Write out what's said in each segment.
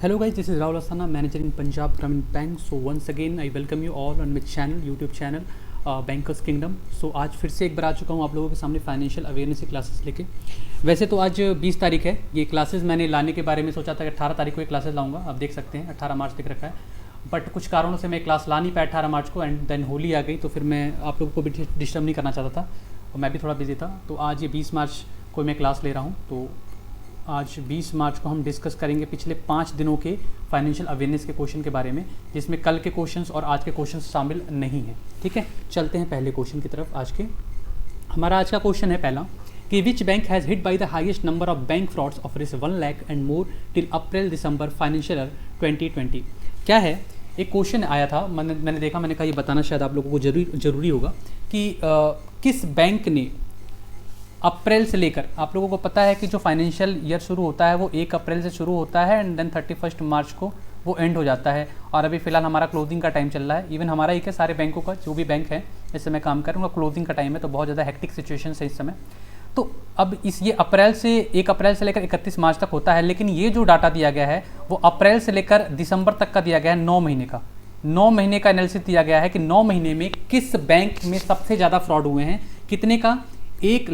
Hello guys, this is Rahul Asthana, manager in Punjab Grameen Bank. So once again I welcome you all on my channel, YouTube channel Bankers Kingdom. So आज फिर से एक बार आ चुका हूँ आप लोगों के सामने फाइनेंशियल अवेयरनेस की क्लासेस लेके। वैसे तो आज 20 तारीख है, ये क्लासेस मैंने लाने के बारे में सोचा था कि 18 तारीख को ये क्लासेस लाऊंगा। आप देख सकते हैं 18 मार्च दिख रखा है, बट कुछ कारणों से मैं क्लास ला नहीं पाया 18 मार्च को, एंड देन होली आ गई, तो फिर मैं आप लोगों को भी डिस्टर्ब नहीं करना चाहता था और मैं भी थोड़ा बिजी था। तो आज ये 20 मार्च को मैं क्लास ले रहा हूँ। तो आज 20 मार्च को हम डिस्कस करेंगे पिछले 5 दिनों के फाइनेंशियल अवेयरनेस के क्वेश्चन के बारे में, जिसमें कल के क्वेश्चंस और आज के क्वेश्चंस शामिल नहीं हैं। ठीक है, चलते हैं पहले क्वेश्चन की तरफ। आज के हमारा आज का क्वेश्चन है पहला कि which bank has hit by the highest number of bank frauds of रिस 1 lakh and more till April December financial year 2020। क्या है, एक क्वेश्चन आया था, मैंने देखा, मैंने कहा ये बताना शायद आप लोगों को ज़रूरी होगा कि किस बैंक ने अप्रैल से लेकर, आप लोगों को पता है कि जो फाइनेंशियल ईयर शुरू होता है वो 1 अप्रैल से शुरू होता है एंड देन 31 मार्च को वो एंड हो जाता है। और अभी फ़िलहाल हमारा क्लोजिंग का टाइम चल रहा है, इवन हमारा ही क्या सारे बैंकों का जो भी बैंक है जिससे मैं काम कर रहा हूँ क्लोजिंग का टाइम है, तो बहुत ज़्यादा हेक्टिक सिचुएशन है इस समय। तो अब ये अप्रैल से 1 अप्रैल से लेकर 31 मार्च तक होता है, लेकिन ये जो डाटा दिया गया है वो अप्रैल से लेकर दिसंबर तक का दिया गया है, 9 महीने का। 9 महीने का एनालिसिस दिया गया है कि 9 महीने में किस बैंक में सबसे ज़्यादा फ्रॉड हुए हैं, कितने का, 1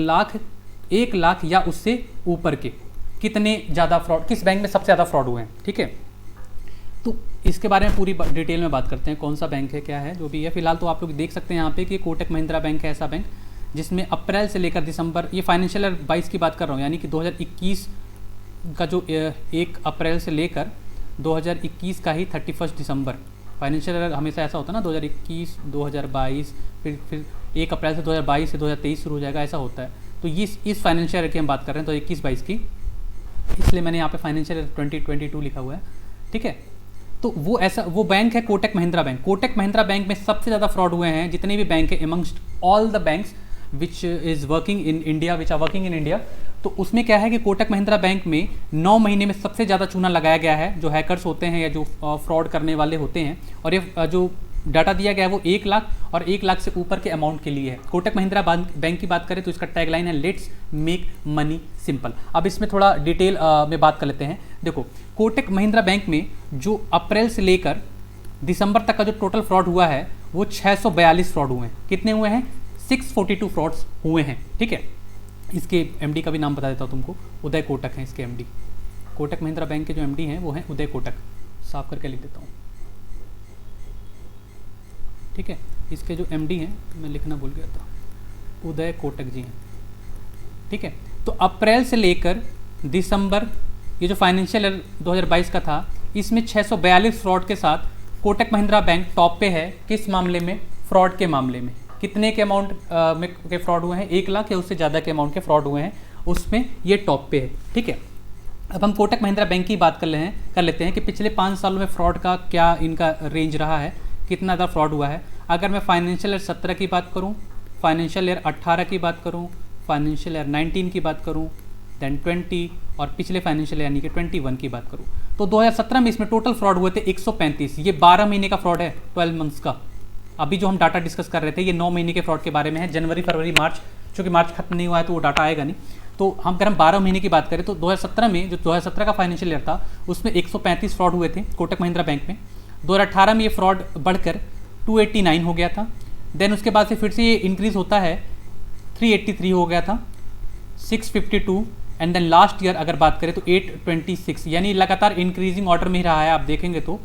लाख या उससे ऊपर के कितने ज़्यादा फ्रॉड, किस बैंक में सबसे ज़्यादा फ्रॉड हुए हैं। ठीक है, तो इसके बारे में पूरी डिटेल में बात करते हैं, कौन सा बैंक है, क्या है, जो भी है। फिलहाल तो आप लोग देख सकते हैं यहाँ पे कि कोटक महिंद्रा बैंक है ऐसा बैंक जिसमें अप्रैल से लेकर दिसंबर, ये फाइनेंशियल ईयर 22 की बात कर रहा हूँ, यानी कि 2021 का जो 1 अप्रैल से लेकर 2021 का ही 31 दिसंबर, फाइनेंशियल ईयर हमेशा ऐसा होता है ना, 2021 2022 फिर 1 अप्रैल से 2022 से 2023 शुरू हो जाएगा, ऐसा होता है। तो इस फाइनेंशियल ईयर की हम बात कर रहे हैं, तो 21-22 की, इसलिए मैंने यहाँ पे फाइनेंशियल ईयर 2022 लिखा हुआ है। ठीक है, तो वो बैंक है कोटक महिंद्रा बैंक। कोटक महिंद्रा बैंक में सबसे ज़्यादा फ्रॉड हुए हैं जितने भी बैंक है amongst all the banks which is working in India, तो उसमें क्या है कि कोटक महिंद्रा बैंक में 9 महीने में सबसे ज़्यादा चूना लगाया गया है, जो हैकर्स होते हैं या जो फ्रॉड करने वाले होते हैं। और ये जो डाटा दिया गया है वो 1 लाख और 1 लाख से ऊपर के अमाउंट के लिए है। कोटक महिंद्रा बैंक की बात करें तो इसका टैगलाइन है लेट्स मेक मनी सिंपल। अब इसमें थोड़ा डिटेल में बात कर लेते हैं। देखो, कोटक महिंद्रा बैंक में जो अप्रैल से लेकर दिसंबर तक का जो टोटल फ्रॉड हुआ है वो 642 फ्रॉड हुए हैं। कितने हुए हैं? 642 फ्रॉड्स हुए हैं। ठीक है, इसके एमडी का भी नाम बता देता हूँ तुमको, उदय कोटक हैं इसके एमडी। कोटक महिंद्रा बैंक के जो एमडी हैं वो हैं उदय कोटक, साफ करके लिख देता हूँ। ठीक है, इसके जो एमडी हैं, मैं लिखना भूल गया था, उदय कोटक जी हैं। ठीक है, तो अप्रैल से लेकर दिसंबर, ये जो फाइनेंशियल ईयर 2022 का था, इसमें 642 फ्रॉड के साथ कोटक महिंद्रा बैंक टॉप पे है। किस मामले में? फ्रॉड के मामले में। कितने के अमाउंट में के फ्रॉड हुए हैं? 1 लाख या उससे ज़्यादा के अमाउंट के फ्रॉड हुए हैं, उसमें ये टॉप पे है। ठीक है, अब हम कोटक महिंद्रा बैंक की बात कर लेते हैं कि पिछले 5 सालों में फ्रॉड का क्या इनका रेंज रहा है, कितना ज़्यादा फ्रॉड हुआ है। अगर मैं फाइनेंशियल ईयर 17 की बात करूं, फाइनेंशियल ईयर 18 की बात करूं, फाइनेंशियल ईयर 19 की बात करूं, देन 20 और पिछले फाइनेंशियल ईयर यानी कि 21 की बात करूं, तो 2017 में इसमें टोटल फ्रॉड हुए थे 135। ये 12 महीने का फ्रॉड है, 12 मंथ्स का। अभी जो हम डाटा डिस्कस कर रहे थे ये 9 महीने के फ्रॉड के बारे में है, जनवरी फरवरी मार्च, चूँकि मार्च खत्म नहीं हुआ है तो वो डाटा आएगा नहीं। तो अगर हम 12 महीने की बात करें तो 2017 में, जो 2017 का फाइनेंशियल ईयर था, उसमें 135 फ्रॉड हुए थे कोटक महिंद्रा बैंक में। 2018 में ये फ्रॉड बढ़कर 289 हो गया था। देन उसके बाद से फिर से ये इंक्रीज़ होता है, 383 हो गया था, 652 एंड देन लास्ट ईयर अगर बात करें तो 826, यानी लगातार इंक्रीजिंग ऑर्डर में ही रहा है आप देखेंगे तो।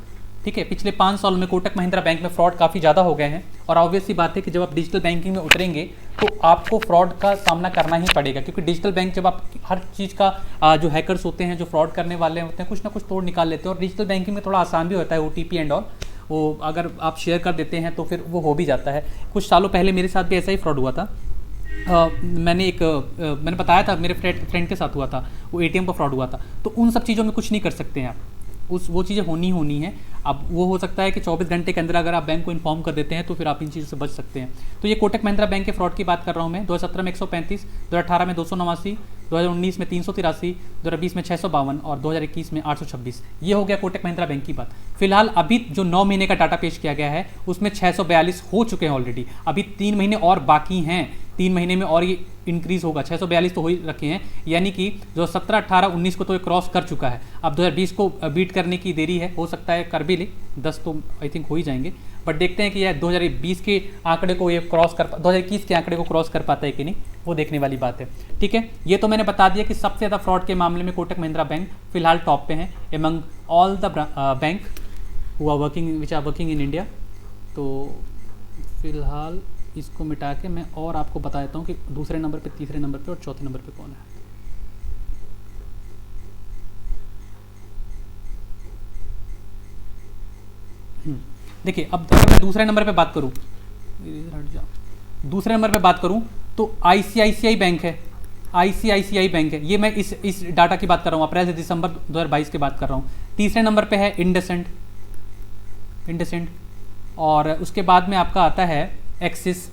ठीक है, पिछले 5 सालों में कोटक महिंद्रा बैंक में फ्रॉड काफ़ी ज़्यादा हो गए हैं, और ऑब्वियस सी बात है कि जब आप डिजिटल बैंकिंग में उतरेंगे तो आपको फ्रॉड का सामना करना ही पड़ेगा, क्योंकि डिजिटल बैंक जब आप हर चीज़ का जो हैकर्स होते हैं, जो फ्रॉड करने वाले होते हैं, कुछ ना कुछ तोड़ निकाल लेते हैं। और डिजिटल बैंकिंग में थोड़ा आसान भी होता है, OTP एंड ऑल, वो अगर आप शेयर कर देते हैं तो फिर वो हो भी जाता है। कुछ सालों पहले मेरे साथ भी ऐसा ही फ्रॉड हुआ था। मैंने बताया था, मेरे फ्रेंड के साथ हुआ था, वो ATM पर फ्रॉड हुआ था। तो उन सब चीज़ों में कुछ नहीं कर सकते हैं आप, वो चीज़ें होनी है। अब वो हो सकता है कि 24 घंटे के अंदर अगर आप बैंक को इन्फॉर्म कर देते हैं तो फिर आप इन चीज़ों से बच सकते हैं। तो ये कोटक महिंद्रा बैंक के फ्रॉड की बात कर रहा हूँ मैं। 2017 में 135, 2018 में 289, 2019 में 383, 2020 में 652 और 2021 में 826। ये हो गया कोटक महिंद्रा बैंक की बात। फिलहाल अभी जो 9 महीने का डाटा पेश किया गया है उसमें 642 हो चुके हैं ऑलरेडी, अभी 3 महीने और बाकी हैं। 3 महीने में और ये इंक्रीज़ होगा। 642 तो हो ही रखे हैं, यानी कि जो 17, 18, 19 को तो ये क्रॉस कर चुका है। अब 2020 को बीट करने की देरी है, हो सकता है कर भी ले, 10 तो आई थिंक हो ही जाएंगे, बट देखते हैं कि यह 2020 के आंकड़े को ये क्रॉस कर 2021 के आंकड़े को क्रॉस कर पाता है कि नहीं, वो देखने वाली बात है। ठीक है, ये तो मैंने बता दिया कि सबसे ज़्यादा फ्रॉड के मामले में कोटक महिंद्रा बैंक फिलहाल टॉप पे हैं among all the bank which are working in India. तो फिलहाल इसको मिटा के मैं और आपको बता देता हूँ कि दूसरे नंबर पे, तीसरे नंबर पे और चौथे नंबर पे कौन है। देखिए, अब अगर मैं दूसरे नंबर पे बात करूँ, दूसरे नंबर पे बात करूँ तो आईसीआईसीआई बैंक है, आईसीआईसीआई बैंक है। ये मैं इस डाटा की बात कर रहा हूँ, अप्रैल से दिसंबर 2022 की बात कर रहा हूँ। तीसरे नंबर पे है इंडसेंड, और उसके बाद में आपका आता है एक्सिस,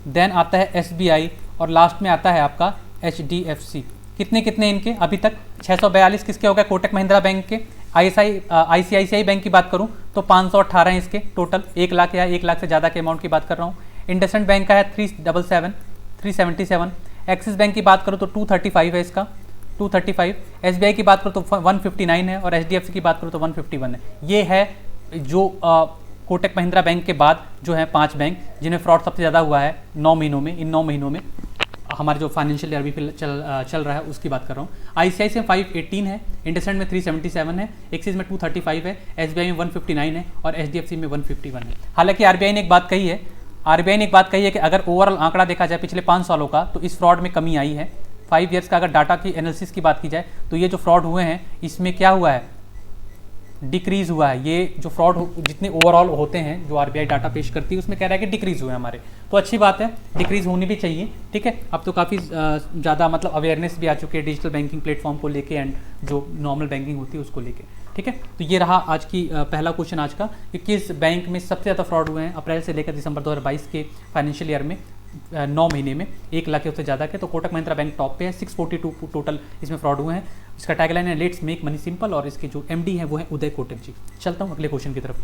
देन आता है एसबीआई, और लास्ट में आता है आपका एचडीएफसी। कितने कितने इनके अभी तक? 642 किसके हो गए? कोटक महिंद्रा बैंक के। आईसीआईसीआई बैंक की बात करूं तो 518 हैं इसके टोटल, 1 लाख या 1 लाख से ज़्यादा के अमाउंट की बात कर रहा हूँ। इंडसइंड बैंक का है 377। एक्सिस बैंक की बात करूँ तो 235 है इसका, 235। एसबीआई की बात करूँ तो 159 है, और एचडीएफसी की बात करूँ तो 151 है। ये है जो कोटक महिंद्रा बैंक के बाद जो है 5 बैंक जिन्हें फ्रॉड सबसे ज़्यादा हुआ है 9 महीनों में। इन 9 महीनों में हमारे जो फाइनेंशियल ईयर भी चल रहा है उसकी बात कर रहा हूँ। आईसीआईसी में 518 है, इंडसइंड में 377 है, एक्सिस में 235 है, एसबीआई में 159 है, और एचडीएफसी में 151 है। हालांकि आरबीआई ने एक बात कही है, कि अगर ओवरऑल आंकड़ा देखा जाए पिछले 5 सालों का, तो इस फ्रॉड में कमी आई है। 5 ईयर्स का अगर डाटा की एनालिसिस की बात की जाए तो ये जो फ्रॉड हुए हैं इसमें क्या हुआ है? डिक्रीज़ हुआ है। ये जो फ्रॉड जितने ओवरऑल होते हैं जो आरबीआई डाटा पेश करती है उसमें कह रहा है कि डिक्रीज़ हुए हमारे, तो अच्छी बात है, डिक्रीज़ होनी भी चाहिए। ठीक है, अब तो काफ़ी ज़्यादा मतलब अवेयरनेस भी आ चुकी है डिजिटल बैंकिंग प्लेटफॉर्म को लेके एंड जो नॉर्मल बैंकिंग होती है उसको लेके। ठीक है, तो ये रहा आज की पहला क्वेश्चन आज का कि किस बैंक में सबसे ज़्यादा फ्रॉड हुए हैं अप्रैल से लेकर दिसंबर 2022 के फाइनेंशियल ईयर में 9 महीने में 1 लाख उससे ज़्यादा के। तो कोटक महिंद्रा बैंक टॉप पे है, 642 टोटल इसमें फ्रॉड हुए हैं। इसका टैगलाइन है लेट्स मेक मनी सिंपल, और इसके जो एमडी है वो है उदय कोटक जी। चलता हूँ अगले क्वेश्चन की तरफ।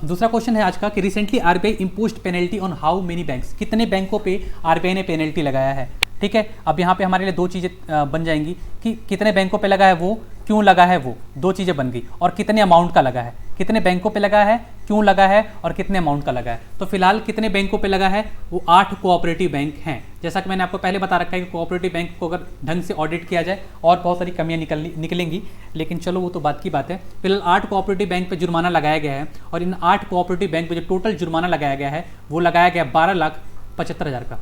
दूसरा क्वेश्चन है आज का कि recently RBI imposed penalty on how many banks, कितने बैंकों पे आरबीआई ने पेनल्टी लगाया है। ठीक है, अब यहाँ पे हमारे लिए 2 चीज़ें बन जाएंगी कि कितने बैंकों पे लगा है वो, क्यों लगा है वो, 2 चीज़ें बन गई, और कितने अमाउंट का लगा है, कितने बैंकों पे लगा है, क्यों लगा है, और कितने अमाउंट का लगा है। तो फिलहाल कितने बैंकों पे लगा है? वो 8 कोऑपरेटिव बैंक हैं। जैसा कि मैंने आपको पहले बता रखा है कि कोऑपरेटिव बैंक को अगर ढंग से ऑडिट किया जाए और बहुत सारी कमियां निकलेंगी, लेकिन चलो वो तो बात की बात है। फिलहाल 8 कोऑपरेटिव बैंक पे जुर्माना लगाया गया है, और इन 8 कोऑपरेटिव बैंक पे जो टोटल जुर्माना लगाया गया है वो लगाया गया 12,75,000 का।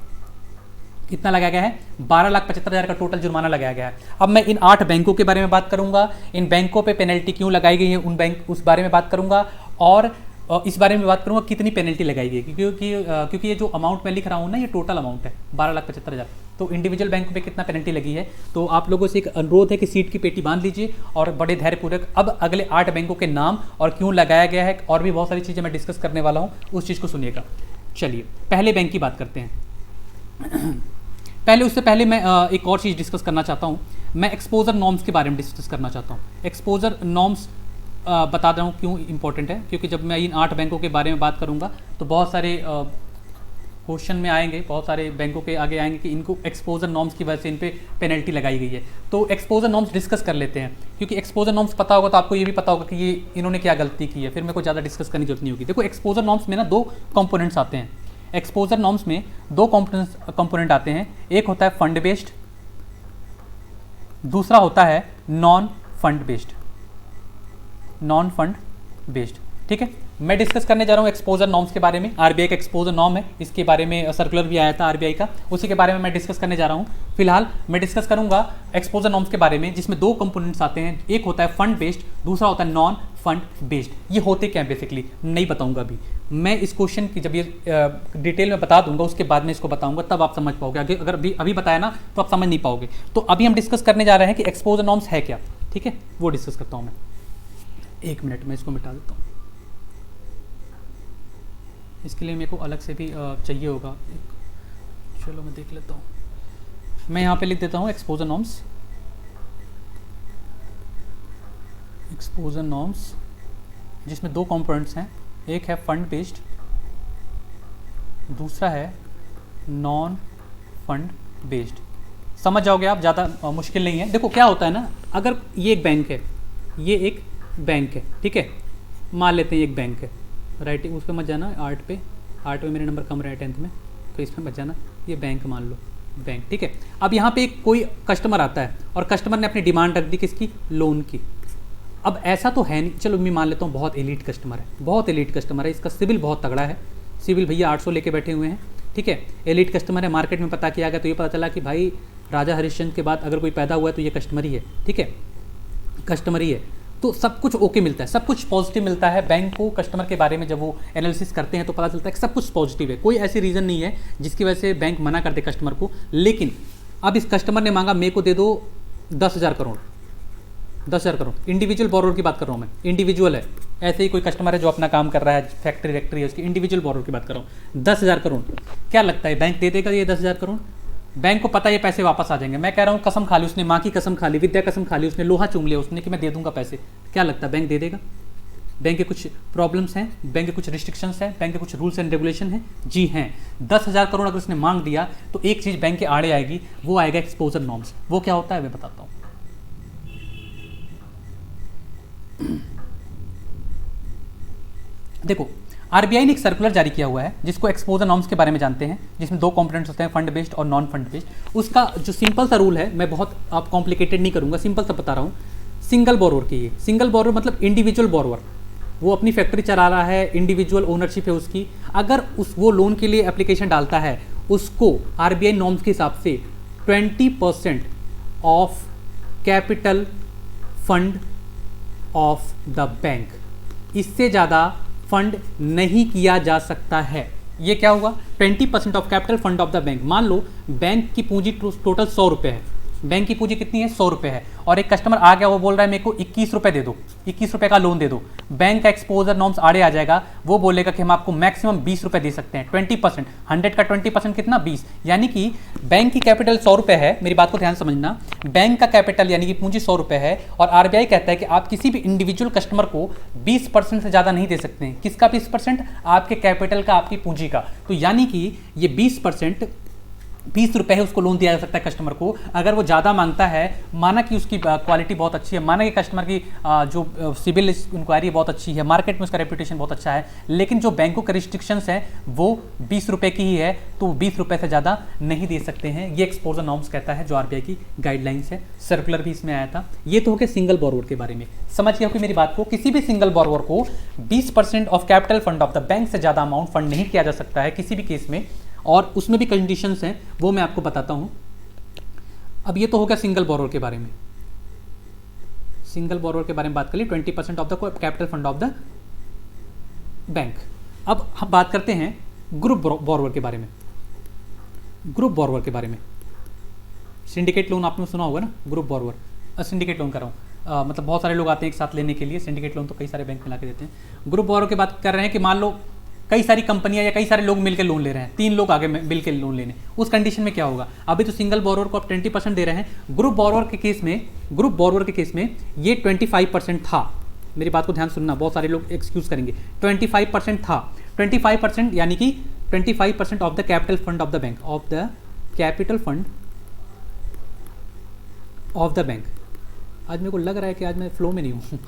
कितना लगाया गया है? 12,75,000 का टोटल जुर्माना लगाया गया है। अब मैं इन 8 बैंकों के बारे में बात करूंगा, इन बैंकों पे पेनल्टी क्यों लगाई गई है उस बारे में बात करूंगा, और इस बारे में बात करूंगा कितनी पेनल्टी लगाई गई, क्योंकि ये जो अमाउंट मैं लिख रहा हूँ ना, ये टोटल अमाउंट है 12,75,000। तो इंडिविजुअल बैंकों पे कितना पेनल्टी लगी है। तो आप लोगों से एक अनुरोध है कि सीट की पेटी बांध लीजिए और बड़े धैर्यपूर्वक अब अगले 8 बैंकों के नाम और क्यों लगाया गया है और भी बहुत सारी चीज़ें मैं डिस्कस करने वाला हूँ, उस चीज़ को सुनिएगा। चलिए पहले बैंक की बात करते हैं। उससे पहले मैं एक और चीज़ डिस्कस करना चाहता हूँ। मैं एक्सपोजर नॉर्म्स के बारे में डिस्कस करना चाहता हूँ। एक्सपोजर नॉर्म्स बता रहा हूँ क्यों इंपॉर्टेंट है, क्योंकि जब मैं इन 8 बैंकों के बारे में बात करूँगा तो बहुत सारे क्वेश्चन में आएंगे, बहुत सारे बैंकों के आगे आएंगे कि इनको एक्सपोजर नॉर्म्स की वजह से इन पे पेनल्टी लगाई गई है। तो एक्सपोजर नॉर्म्स डिस्कस कर लेते हैं, क्योंकि एक्सपोजर नॉर्म्स पता होगा तो आपको ये भी पता होगा कि ये इन्होंने क्या गलती की है, फिर मेरे को ज़्यादा डिस्कस करने की जरूरत नहीं होगी। देखो, एक्सपोजर नॉर्म्स में ना 2 कंपोनेंट्स आते हैं। एक्सपोजर नॉर्म्स में 2 कंपोनेंट आते हैं, एक होता है फंड बेस्ड, दूसरा होता है नॉन फंड बेस्ड। ठीक है, मैं डिस्कस करने जा रहा हूँ एक्सपोजर नॉर्म्स के बारे में। आरबीआई का एक्सपोजर नॉर्म है, इसके बारे में सर्कुलर भी आया था आरबीआई का, उसी के बारे में मैं डिस्कस करने जा रहा हूँ। फिलहाल मैं डिस्कस करूंगा एक्सपोजर नॉर्म्स के बारे में, जिसमें 2 कंपोनेंट्स आते हैं, एक होता है फंड बेस्ड, दूसरा होता है नॉन फंड बेस्ड। ये होते क्या बेसिकली नहीं बताऊंगा अभी, मैं इस क्वेश्चन की जब ये डिटेल में बता दूंगा उसके बाद में इसको बताऊंगा, तब आप समझ पाओगे। अगर अभी बताया ना तो आप समझ नहीं पाओगे। तो अभी हम डिस्कस करने जा रहे हैं कि एक्सपोजर नॉर्म्स है क्या। ठीक है, वो डिस्कस करता हूँ मैं। 1 मिनट में इसको मिटा देता हूँ, इसके लिए मेरे को अलग से भी चाहिए होगा। चलो मैं देख लेता हूँ, मैं यहाँ पे लिख देता हूँ एक्सपोजर जिसमें दो कंपोनेंट्स हैं, एक है फंड बेस्ड, दूसरा है नॉन फंड बेस्ड। समझ जाओगे आप, ज़्यादा मुश्किल नहीं है। देखो क्या होता है ना, अगर ये एक बैंक है, ये एक बैंक है, ठीक है, मान लेते हैं ये एक बैंक है, राइटिंग उस पर मत जाना, आर्ट में मेरे नंबर कम रहे 10th में, तो इसमें मत जाना, ये बैंक मान लो, बैंक, ठीक है। अब यहाँ पे एक कोई कस्टमर आता है और कस्टमर ने अपनी डिमांड रख दी किसकी, लोन की। अब ऐसा तो है नहीं, चलो मैं मान लेता हूँ बहुत एलीट कस्टमर है, बहुत एलीट कस्टमर है, इसका सिविल बहुत तगड़ा है, सिविल भैया 800 लेके बैठे हुए हैं, ठीक है, एलीट कस्टमर है। मार्केट में पता किया गया तो ये पता चला कि भाई राजा हरिश्चंद्र के बाद अगर कोई पैदा हुआ है तो ये कस्टमर ही है, ठीक है, कस्टमर ही है। तो सब कुछ ओके मिलता है, सब कुछ पॉजिटिव मिलता है बैंक को। कस्टमर के बारे में जब वो एनालिसिस करते हैं तो पता चलता है कि सब कुछ पॉजिटिव है, कोई ऐसी रीज़न नहीं है जिसकी वजह से बैंक मना कर दे कस्टमर को। लेकिन अब इस कस्टमर ने मांगा मेरे को दे दो 10,000 करोड़, 10,000 करोड़, इंडिविजुअल बोरोवर की बात कर रहा हूँ मैं, इंडिविजुअल है, ऐसे ही कोई कस्टमर है जो अपना काम कर रहा है, फैक्ट्री वैक्ट्री है उसकी, इंडिविजुअल बोरोवर की बात कर रहा हूँ। 10,000 करोड़, क्या लगता है बैंक दे देगा ये 10,000 करोड़? बैंक को पता है ये पैसे वापस आ जाएंगे। मैं कह रहा हूँ कसम खा ली उसने, माँ की कसम खा ली, विद्या कसम खा ली उसने, लोहा चूम लिया उसने कि मैं दे दूंगा पैसे। क्या लगता है बैंक दे देगा? बैंक के कुछ प्रॉब्लम्स हैं, बैंक के कुछ रिस्ट्रिक्शंस हैं, बैंक के कुछ रूल्स एंड रेगुलेशन हैं, जी हैं। 10,000 करोड़ अगर उसने मांग दिया तो एक चीज़ बैंक के आड़े आएगी, वो आएगा एक्सपोजर नॉर्म्स। वो क्या होता है मैं बताता हूँ। देखो आरबीआई ने एक सर्कुलर जारी किया हुआ है जिसको एक्सपोजर नॉर्म्स के बारे में जानते हैं, जिसमें दो कंपोनेंट्स होते हैं, फंड बेस्ड और नॉन फंड बेस्ड। उसका जो सिंपल सा रूल है, मैं बहुत आप कॉम्प्लिकेटेड नहीं करूंगा, सिंपल सा बता रहा हूँ। सिंगल बोरोवर की, ये सिंगल बोरोवर मतलब इंडिविजुअल बोरोवर, वो अपनी फैक्ट्री चला रहा है, इंडिविजुअल ओनरशिप है उसकी, अगर वो लोन के लिए एप्लीकेशन डालता है, उसको आरबीआई नॉर्म्स के हिसाब से 20% of capital fund of the bank, इससे ज़्यादा फंड नहीं किया जा सकता है। ये क्या हुआ? 20% of capital fund of the bank. मान लो बैंक की पूंजी टोटल 100 रुपये है, बैंक की पूंजी कितनी है? 100 रुपये है, और एक कस्टमर आ गया, वो बोल रहा है मेरे को 21 रुपये दे दो, 21 रुपये का लोन दे दो। बैंक का एक्सपोजर नॉर्म्स आड़े आ जाएगा, वो बोलेगा कि हम आपको मैक्सिमम 20 रुपये दे सकते हैं। 20%, 100 का 20% कितना? 20। यानी कि बैंक की कैपिटल 100 रुपये है, मेरी बात को ध्यान समझना, बैंक का कैपिटल यानी कि पूंजी 100 रुपये है, और आरबीआई कहता है कि आप किसी भी इंडिविजुअल कस्टमर को 20% से ज़्यादा नहीं दे सकते हैं। किसका 20%? आपके कैपिटल का, आपकी पूंजी का। तो यानी कि ये 20%, 20 रुपये है, उसको लोन दिया जा सकता है कस्टमर को। अगर वो ज़्यादा मांगता है, माना कि उसकी क्वालिटी बहुत अच्छी है, माना कि कस्टमर की जो सिविल इंक्वायरी बहुत अच्छी है, मार्केट में उसका रेपुटेशन बहुत अच्छा है, लेकिन जो बैंकों के रिस्ट्रिक्शंस हैं वो 20 रुपये की ही है, तो 20 रुपये से ज़्यादा नहीं दे सकते हैं। ये एक्सपोजर नॉर्म्स कहता है, जो आरबीआई की गाइडलाइंस है। सर्कुलर भी इसमें आया था। ये तो हो गया सिंगल बोरोवर के बारे में। समझ गया हो कि मेरी बात को, किसी भी सिंगल बोरोवर को 20% of capital fund of the bank से ज़्यादा अमाउंट फंड नहीं किया जा सकता है किसी भी केस में, और उसमें भी कंडीशंस हैं, वो मैं आपको बताता हूं। अब ये तो हो गया सिंगल बोरोवर के बारे में। सिंगल बोरोवर के बारे में बात कर ली, 20% of the capital fund of the bank. अब हम बात करते हैं ग्रुप बोरोवर के बारे में। ग्रुप बोरोवर के बारे में, सिंडिकेट लोन आपने सुना होगा ना, ग्रुप बोरोवर। सिंडिकेट लोन कर रहा हूँ, मतलब बहुत सारे लोग आते हैं एक साथ लेने के लिए। सिंडिकेट लोन तो कई सारे बैंक मिला के देते हैं। ग्रुप बोरोवर की बात कर रहे हैं कि मान लो कई सारी कंपनियां या कई सारे लोग मिलकर लोन ले रहे हैं, 3 लोग आगे मिलकर लोन लेने, उस कंडीशन में क्या होगा? अभी तो सिंगल बोरोवर को आप 20% दे रहे हैं, ग्रुप बोरोवर के केस में ये 25% था। मेरी बात को ध्यान सुनना, बहुत सारे लोग एक्सक्यूज करेंगे। 25% था, 25% यानी कि 25% of the capital fund of the bank, of the capital fund of the bank. आज मेरे को लग रहा है कि आज मैं फ्लो में नहीं हूँ,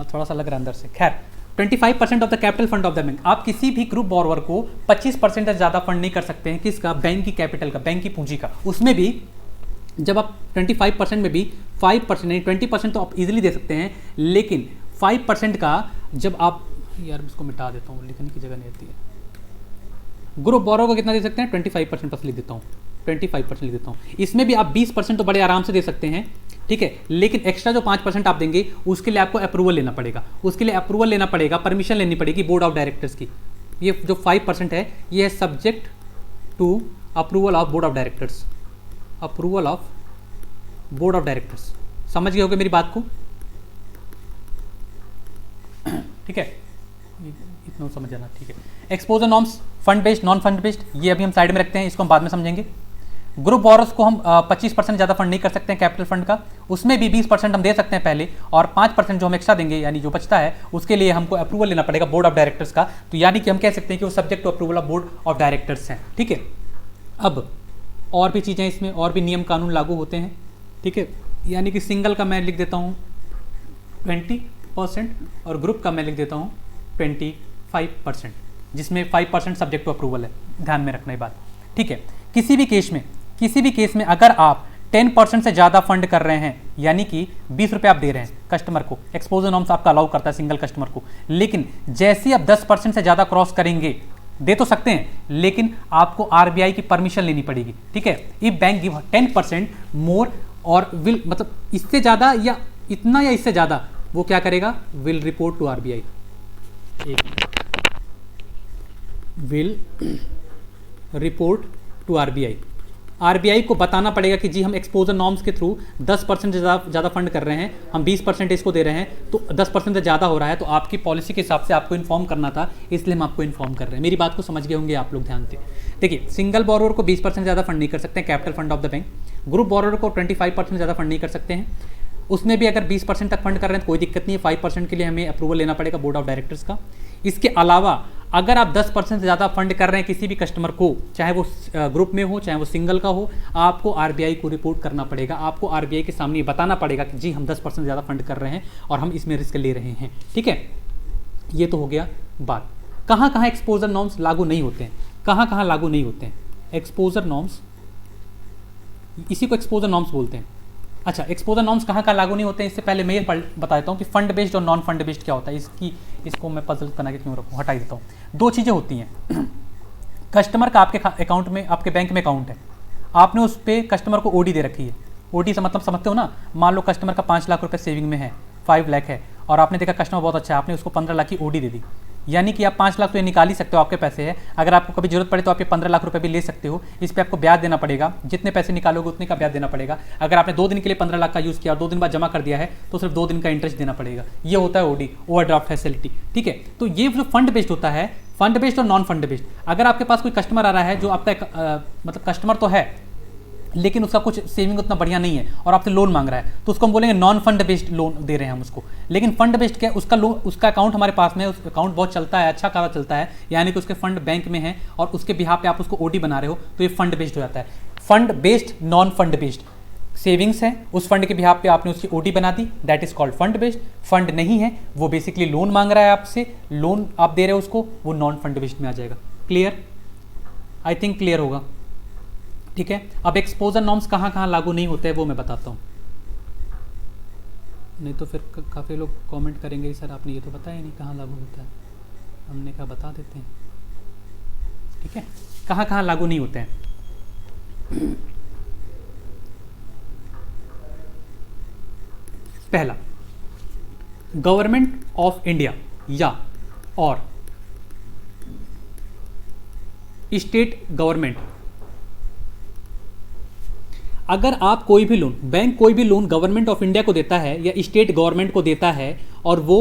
थोड़ा सा लग रहा है अंदर से। खैर, 25% of the capital fund of the bank. आप किसी भी ग्रुप बोरोवर को 25% से ज़्यादा फंड नहीं कर सकते हैं। किसका? बैंक की कैपिटल का, बैंक की पूंजी का। उसमें भी जब आप 25% में भी 5% नहीं, 20% तो आप इजीली दे सकते हैं, लेकिन 5% का जब आप, यार इसको मिटा देता हूँ, लिखने की जगह नहीं आती है। ग्रुप बोरोवर को कितना दे सकते हैं? 25% बस लिख देता हूँ, 25% लिख देता हूँ। इसमें भी आप 20% तो बड़े आराम से दे सकते हैं, ठीक है, लेकिन एक्स्ट्रा जो 5% आप देंगे उसके लिए आपको अप्रूवल लेना पड़ेगा, उसके लिए अप्रूवल लेना पड़ेगा, परमिशन लेनी पड़ेगी बोर्ड ऑफ डायरेक्टर्स की। ये जो 5% है ये है subject to approval of board of directors, approval of board of directors. समझ गए होगे मेरी बात को? ठीक है, इतना समझ जाना, ठीक है। Exposure norms, fund based, non fund based, ये अभी हम साइड में रखते हैं, इसको हम बाद में समझेंगे। ग्रुप बोरोस को हम 25% ज़्यादा फंड नहीं कर सकते हैं कैपिटल फंड का, उसमें भी 20% हम दे सकते हैं पहले, और 5% जो हम एक्स्ट्रा देंगे यानी जो बचता है उसके लिए हमको अप्रूवल लेना पड़ेगा बोर्ड ऑफ डायरेक्टर्स का। तो यानी कि हम कह सकते हैं कि वो subject to approval of board of directors हैं। ठीक है, अब और भी चीज़ें इसमें और भी नियम कानून लागू होते हैं। ठीक है, यानी कि सिंगल का मैं लिख देता हूँ 20% और ग्रुप का मैं लिख देता हूँ 25%, जिसमें 5% सब्जेक्ट टू अप्रूवल है, ध्यान में रखना ये बात। ठीक है, किसी भी केस में अगर आप 10% से ज़्यादा फंड कर रहे हैं, यानी कि 20 रुपये आप दे रहे हैं कस्टमर को, एक्सपोजर नॉर्म्स आपका अलाउ करता है सिंगल कस्टमर को, लेकिन जैसे ही आप 10% से ज़्यादा क्रॉस करेंगे, दे तो सकते हैं लेकिन आपको आरबीआई की परमिशन लेनी पड़ेगी। ठीक है, इफ बैंक गिव 10% मोर और विल, मतलब इससे ज़्यादा या इतना या इससे ज़्यादा, वो क्या करेगा, will report to RBI, will report to RBI. RBI को बताना पड़ेगा कि जी हम एक्सपोजर नॉर्म्स के थ्रू 10% से ज़्यादा फंड कर रहे हैं, हम 20% इसको दे रहे हैं, तो 10% से ज़्यादा हो रहा है, तो आपकी पॉलिसी के हिसाब से आपको इन्फॉर्म करना था, इसलिए हम आपको इन्फॉर्म कर रहे हैं। मेरी बात को समझ गए होंगे आप लोग, ध्यान से देखिए। सिंगल बोरोवर को 20% ज़्यादा फंड नहीं कर सकते हैं capital fund of the bank, group borrower को 25% ज़्यादा फंड नहीं कर सकते हैं, उसमें भी अगर 20% तक फंड कर रहे हैं तो कोई दिक्कत नहीं है, 5% के लिए हमें अप्रूवल लेना पड़ेगा बोर्ड ऑफ डायरेक्टर्स का। इसके अलावा अगर आप 10% से ज़्यादा फंड कर रहे हैं किसी भी कस्टमर को, चाहे वो ग्रुप में हो चाहे वो सिंगल का हो, आपको आरबीआई को रिपोर्ट करना पड़ेगा, आपको आरबीआई के सामने बताना पड़ेगा कि जी हम 10% ज़्यादा फंड कर रहे हैं और हम इसमें रिस्क ले रहे हैं। ठीक है, ये तो हो गया बात। कहाँ कहाँ एक्सपोजर नॉर्म्स लागू नहीं होते हैं, कहाँ कहाँ लागू नहीं होते हैं एक्सपोजर नॉर्म्स, इसी को एक्सपोजर नॉर्म्स बोलते हैं। अच्छा, एक्सपोजर नॉर्म्स कहाँ कहाँ लागू नहीं होते हैं, इससे पहले मैं ये बता देता हूँ कि फंड बेस्ड और नॉन फंड बेस्ड क्या होता है। इसको मैं पजल बना के क्यों रखूँ, हटा देता हूँ। दो चीज़ें होती हैं। कस्टमर का आपके अकाउंट में, आपके बैंक में अकाउंट है, आपने उस पर कस्टमर को ओडी दे रखी है। ओडी से मतलब समझते हो ना, मान लो कस्टमर का 5 लाख रुपये सेविंग में है, 5 लाख है, और आपने देखा कस्टमर बहुत अच्छा है, आपने उसको 15 लाख की ओडी दे दी, यानी कि आप 5 लाख तो ये निकाल ही सकते हो, आपके पैसे है। अगर आपको कभी जरूरत पड़े तो आप ये 15 लाख रुपए भी ले सकते हो। इस पे आपको ब्याज देना पड़ेगा, जितने पैसे निकालोगे उतने का ब्याज देना पड़ेगा। अगर आपने 2 दिन के लिए 15 लाख का यूज़ किया और 2 दिन बाद जमा कर दिया है तो सिर्फ 2 दिन का इंटरेस्ट देना पड़ेगा। ये होता है ओडी, ओवरड्राफ्ट फैसिलिटी। ठीक है, तो ये जो फंड बेस्ड होता है, फंड बेस्ड और नॉन फंड बेस्ड। अगर आपके पास कोई कस्टमर आ रहा है जो आपका मतलब कस्टमर तो है लेकिन उसका कुछ सेविंग उतना बढ़िया नहीं है और आपसे लोन मांग रहा है, तो उसको हम बोलेंगे नॉन फंड बेस्ड लोन दे रहे हैं हम उसको। लेकिन फंड बेस्ड क्या, उसका लोन, उसका अकाउंट हमारे पास में, उस अकाउंट बहुत चलता है, अच्छा खासा चलता है, यानी कि उसके फंड बैंक में है और उसके बिहाफ पे आप उसको ओडी बना रहे हो, तो ये फंड बेस्ड हो जाता है। Fund based, non fund based, savings है, उस फंड के बिहाफ पे आपने उसकी ओडी बना दी, that is called fund based. Fund नहीं है, वो बेसिकली लोन मांग रहा है आपसे, लोन आप दे रहे हो उसको, वो नॉन फंड बेस्ड में आ जाएगा। क्लियर, आई थिंक क्लियर होगा। ठीक है, अब एक्सपोजर नॉर्म्स कहाँ कहाँ लागू नहीं होते हैं वो मैं बताता हूँ, नहीं तो फिर काफ़ी लोग कमेंट करेंगे सर आपने ये तो बताया नहीं कहाँ लागू होता है। हमने कहा बता देते हैं। ठीक है, कहाँ कहाँ लागू नहीं होते हैं। पहला, गवर्नमेंट ऑफ इंडिया या और स्टेट गवर्नमेंट, अगर आप कोई भी लोन, बैंक कोई भी लोन गवर्नमेंट ऑफ इंडिया को देता है या स्टेट गवर्नमेंट को देता है और वो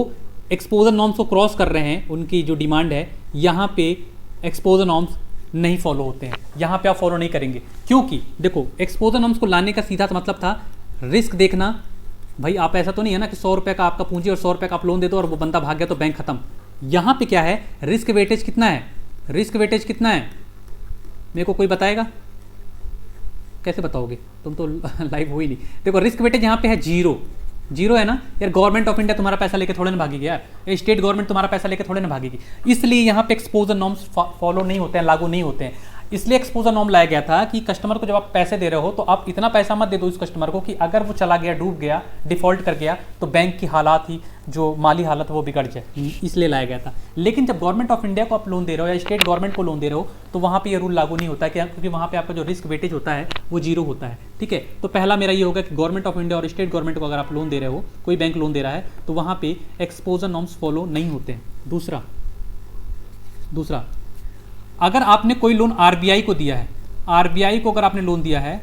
एक्सपोजर नॉर्म्स को क्रॉस कर रहे हैं, उनकी जो डिमांड है, यहाँ पे एक्सपोजर नॉर्म्स नहीं फॉलो होते हैं, यहाँ पे आप फॉलो नहीं करेंगे। क्योंकि देखो, एक्सपोजर नॉर्म्स को लाने का सीधा मतलब था रिस्क देखना। भाई आप ऐसा तो नहीं है ना कि 100 रुपये का आपका पूंजी और 100 रुपये का आप लोन दे दो और वो बंदा भाग गया तो बैंक खत्म। यहाँ पे क्या है, रिस्क वेटेज कितना है, रिस्क वेटेज कितना है, मेरे को कोई बताएगा? कैसे बताओगे, तुम तो लाइव हो ही नहीं। देखो रिस्क वेटेज यहाँ पे है 0 0 है ना यार। गवर्नमेंट ऑफ इंडिया तुम्हारा पैसा लेके थोड़े ना भागेगी यार, स्टेट गवर्नमेंट तुम्हारा पैसा लेके थोड़े ना भागेगी। इसलिए यहाँ पे एक्सपोजर नॉर्म्स फॉलो नहीं होते हैं, लागू नहीं होते हैं। इसलिए एक्सपोजर नॉर्म लाया गया था कि कस्टमर को जब आप पैसे दे रहे हो तो आप इतना पैसा मत दे दो इस कस्टमर को कि अगर वो चला गया, डूब गया, डिफॉल्ट कर गया तो बैंक की हालात ही, जो माली हालत वो बिगड़ जाए, इसलिए लाया गया था। लेकिन जब गवर्नमेंट ऑफ इंडिया को आप लोन दे रहे हो या स्टेट गवर्नमेंट को लोन दे रहे हो तो वहाँ पे ये रूल लागू नहीं होता है, क्योंकि वहाँ पे आपका जो रिस्क वेटेज होता है वो 0 होता है। ठीक है, तो पहला मेरा ये होगा कि गवर्नमेंट ऑफ इंडिया और स्टेट गवर्नमेंट को अगर आप लोन दे रहे हो, कोई बैंक लोन दे रहा है तो वहाँ पे एक्सपोजर नॉर्म्स फॉलो नहीं होते हैं। दूसरा, अगर आपने कोई लोन आरबीआई को दिया है, आरबीआई को अगर आपने लोन दिया है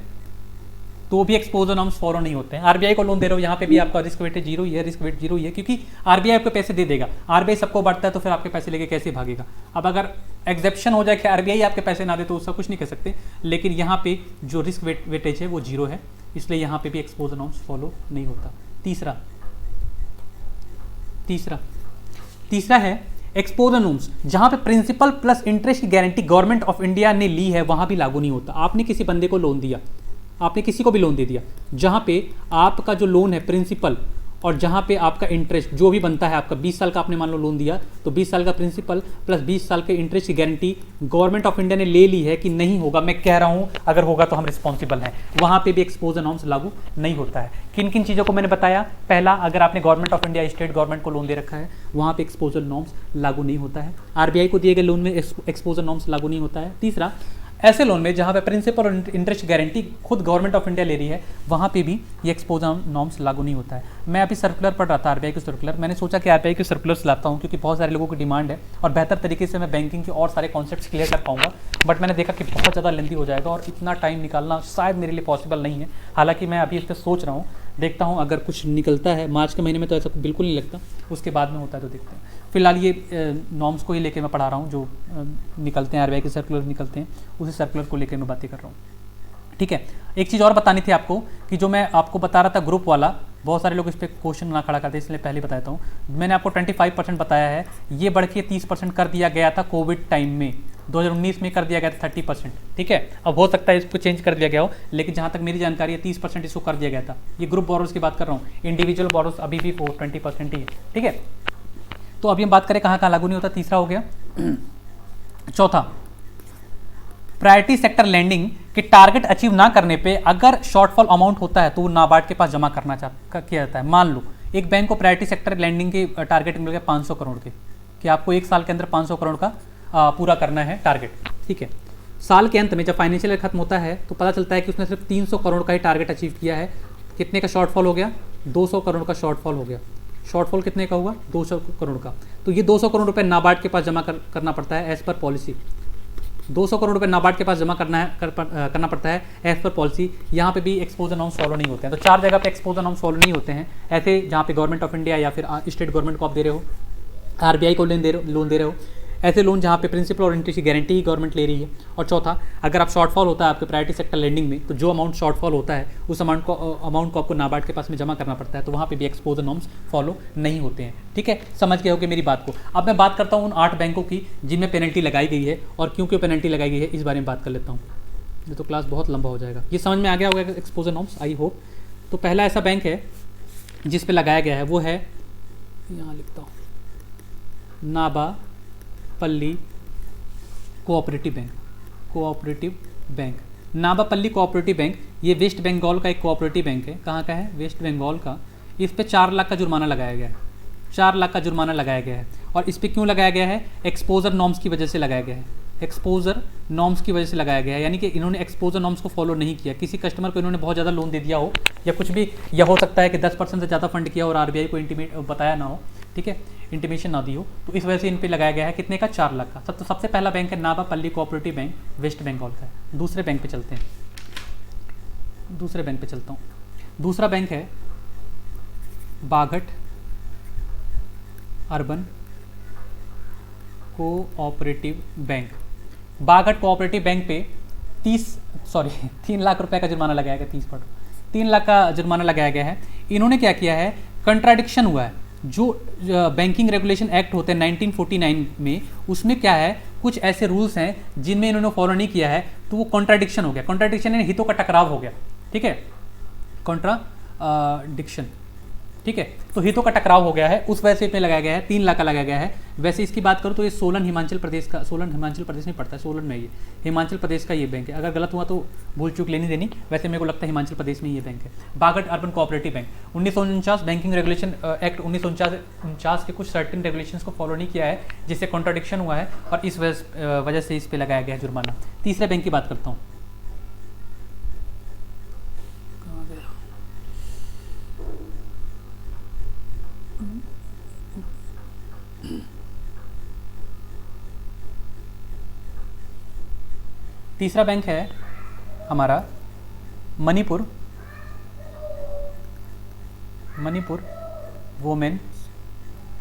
तो भी एक्सपोजर नॉर्म्स फॉलो नहीं होते हैं। आरबीआई को लोन दे रहे हो, यहाँ पे भी आपका रिस्क वेटेज 0 ही है, रिस्क वेट 0 ही है, क्योंकि आरबीआई आपको पैसे दे देगा। आरबीआई सबको बांटता है तो फिर आपके पैसे लेके कैसे भागेगा। अब अगर एग्जेप्शन हो जाए कि आरबीआई आपके पैसे ना दे तो उसका कुछ नहीं कह सकते, लेकिन यहाँ पे जो रिस्क वेटेज है वो 0 है, इसलिए यहाँ पे भी एक्सपोजर नॉर्म्स फॉलो नहीं होता। तीसरा है एक्सपोजर नॉर्म्स, जहाँ पे प्रिंसिपल प्लस इंटरेस्ट की गारंटी गवर्नमेंट ऑफ इंडिया ने ली है वहाँ भी लागू नहीं होता। आपने किसी बंदे को लोन दिया, आपने किसी को भी लोन दे दिया, जहाँ पे आपका जो लोन है प्रिंसिपल और जहाँ पे आपका इंटरेस्ट जो भी बनता है, आपका 20 साल का आपने मान लो लोन दिया, तो 20 साल का प्रिंसिपल प्लस 20 साल के इंटरेस्ट की गारंटी गवर्नमेंट ऑफ इंडिया ने ले ली है कि नहीं होगा, मैं कह रहा हूँ अगर होगा तो हम रिस्पॉन्सिबल हैं, वहाँ पे भी एक्सपोजर नॉर्म्स लागू नहीं होता है। किन किन चीज़ों को मैंने बताया, पहला, अगर आपने government of India state government को लोन दे रखा है वहाँ पे एक्सपोजर नॉर्म्स लागू नहीं होता है। आरबीआई को दिए गए लोन में एक्सपोजर नॉर्म्स लागू नहीं होता है। तीसरा, ऐसे लोन में जहाँ पे प्रिंसिपल और इंटरेस्ट गारंटी खुद गवर्नमेंट ऑफ इंडिया ले रही है वहाँ पे भी ये एक्सपोजर नॉर्म्स लागू नहीं होता है। मैं अभी सर्कुलर पढ़ रहा था, आरबीआई की सर्कुलर, मैंने सोचा कि आरबीआई के सर्कुलर्स लाता हूँ क्योंकि बहुत सारे लोगों की डिमांड है और बेहतर तरीके से मैं बैंकिंग के और सारे कॉन्सेप्ट्स क्लियर कर पाऊंगा, बट मैंने देखा कि बहुत ज़्यादा लेंथी हो जाएगा और इतना टाइम निकालना शायद मेरे लिए पॉसिबल नहीं है। हालांकि मैं अभी इस पर सोच रहा हूँ, देखता हूँ अगर कुछ निकलता है मार्च के महीने में तो ऐसा बिल्कुल नहीं लगता, उसके बाद में होता है तो देखते हैं। फिलहाल ये नॉर्म्स को ही लेके मैं पढ़ा रहा हूँ, जो निकलते हैं आरबीआई के सर्कुलर निकलते हैं उसी सर्कुलर को लेकर मैं बातें कर रहा हूँ। ठीक है, एक चीज़ और बतानी थी आपको कि जो मैं आपको बता रहा था ग्रुप वाला, बहुत सारे लोग इस पर क्वेश्चन ना खड़ा करते, इसलिए पहले बताता हूँ। मैंने आपको 25% बताया है, ये बढ़ के 30% कर दिया गया था कोविड टाइम में, 2019 में कर दिया गया था 30%। ठीक है, अब हो सकता है इसको चेंज कर दिया गया हो, लेकिन जहाँ तक मेरी जानकारी है 30% इसको कर दिया गया था। ये ग्रुप बोरोस की बात कर रहा हूँ, इंडिविजुअल बोरोस अभी भी 20% ही है। ठीक है, तो अभी हम बात करें कहाँ कहाँ लागू नहीं होता, तीसरा हो गया। चौथा, प्रायोरिटी सेक्टर लैंडिंग के टारगेट अचीव ना करने पे अगर शॉर्टफॉल अमाउंट होता है तो वो नाबार्ड के पास जमा करना किया जाता है। मान लो एक बैंक को प्रायोरिटी सेक्टर लैंडिंग के टारगेट मिल गया 500 करोड़ के, कि आपको एक साल के अंदर 500 करोड़ का पूरा करना है टारगेट। ठीक है, साल के अंत में जब फाइनेंशियल ईयर खत्म होता है तो पता चलता है कि उसने सिर्फ 300 करोड़ का ही टारगेट अचीव किया है। कितने का शॉर्टफॉल हो गया? 200 करोड़ का शॉर्टफॉल हो गया। शॉर्टफॉल कितने का हुआ? 200 करोड़ का। तो ये 200 करोड़ रुपए नाबार्ड के पास जमा करना पड़ता है एज पर पॉलिसी। 200 करोड़ रुपए नाबार्ड के पास जमा करना पड़ता है एज पर पॉलिसी। यहाँ पे भी एक्सपोजर नॉर्म्स फॉलो नहीं होते हैं। तो 4 जगह पे एक्सपोजर नॉर्म्स फॉलो नहीं होते हैं ऐसे, जहाँ पे गवर्नमेंट ऑफ इंडिया या फिर स्टेट गवर्नमेंट को आप दे रहे हो, आरबीआई को लोन दे रहे हो, ऐसे लोन जहाँ पे प्रिंसिपल और इंटरेस्ट की गारंटी ही गवर्नमेंट ले रही है। और चौथा, अगर आप शॉर्टफॉल होता है आपके प्रायोरिटी सेक्टर लैंडिंग में, तो जो अमाउंट शॉर्टफॉल होता है उस अमाउंट को आपको नाबार्ड के पास में जमा करना पड़ता है, तो वहाँ पे भी एक्सपोजर नॉर्म्स फॉलो नहीं होते हैं। ठीक है, समझ गए होगे मेरी बात को। अब मैं बात करता हूँ उन 8 बैंकों की जिनमें पेनल्टी लगाई गई है और क्यों क्यों पेनल्टी लगाई गई है, इस बारे में बात कर लेता हूँ। ये तो क्लास बहुत लंबा हो जाएगा। ये समझ में आ गया होगा एक्सपोजर नॉर्म्स, आई होप। तो पहला ऐसा बैंक है जिस पे लगाया गया है वो है, यहाँ लिखता हूँ, नाबापल्ली कोऑपरेटिव बैंक। नाबापल्ली कोऑपरेटिव बैंक ये वेस्ट बंगाल का एक कोऑपरेटिव बैंक है। कहाँ का है? वेस्ट बंगाल का। इस पे 4 लाख का जुर्माना लगाया गया है। 4 लाख का जुर्माना लगाया गया है। और इस पे क्यों लगाया गया है? एक्सपोजर नॉर्म्स की वजह से लगाया गया है। एक्सपोजर नॉर्म्स की वजह से लगाया गया है, यानी कि इन्होंने एक्सपोजर नॉर्म्स को फॉलो नहीं किया। किसी कस्टमर को इन्होंने बहुत ज़्यादा लोन दे दिया हो या कुछ भी, या हो सकता है कि 10% से ज़्यादा फंड किया और आरबीआई को बताया ना हो, ठीक है, इंटीमेशन ना दी हो, तो इस वजह से इन पे लगाया गया है। कितने का? 4 लाख का। तो सबसे पहला बैंक है नाबापल्ली कोऑपरेटिव बैंक, वेस्ट बंगाल का है। दूसरे बैंक पे चलते हैं, चलता हूँ। दूसरा बैंक है Baghat urban cooperative bank. Baghat cooperative bank पे 3 लाख रुपए का जुर्माना लगाया गया। 3 लाख का जुर्माना लगाया गया है। इन्होंने क्या किया है? कंट्राडिक्शन हुआ है। जो बैंकिंग रेगुलेशन एक्ट होते हैं 1949 में, उसमें क्या है, कुछ ऐसे रूल्स हैं जिनमें इन्होंने फॉलो नहीं किया है, तो वो कॉन्ट्राडिक्शन हो गया। कॉन्ट्राडिक्शन यानी हितों का टकराव हो गया। ठीक है, कॉन्ट्राडिक्शन, ठीक है, तो हितों का टकराव हो गया है, उस वजह से इसमें लगाया गया है। 3 लाख का लगाया गया है। वैसे इसकी बात करूँ तो ये सोलन हिमाचल प्रदेश में पड़ता है, सोलन में ये हिमाचल प्रदेश का ये बैंक है। अगर गलत हुआ तो भूल चूक लेनी देनी, वैसे मेरे को लगता है हिमाचल प्रदेश में ये बैंक है, Baghat urban cooperative bank. 1949 banking regulation act 1949 के कुछ सर्टेन रेगुलेशंस को फॉलो नहीं किया है, जिससे कॉन्ट्राडिक्शन हुआ है और इस वजह से इस पर लगाया गया है जुर्माना। तीसरे बैंक की बात करता हूँ। तीसरा बैंक है हमारा मणिपुर वुमेन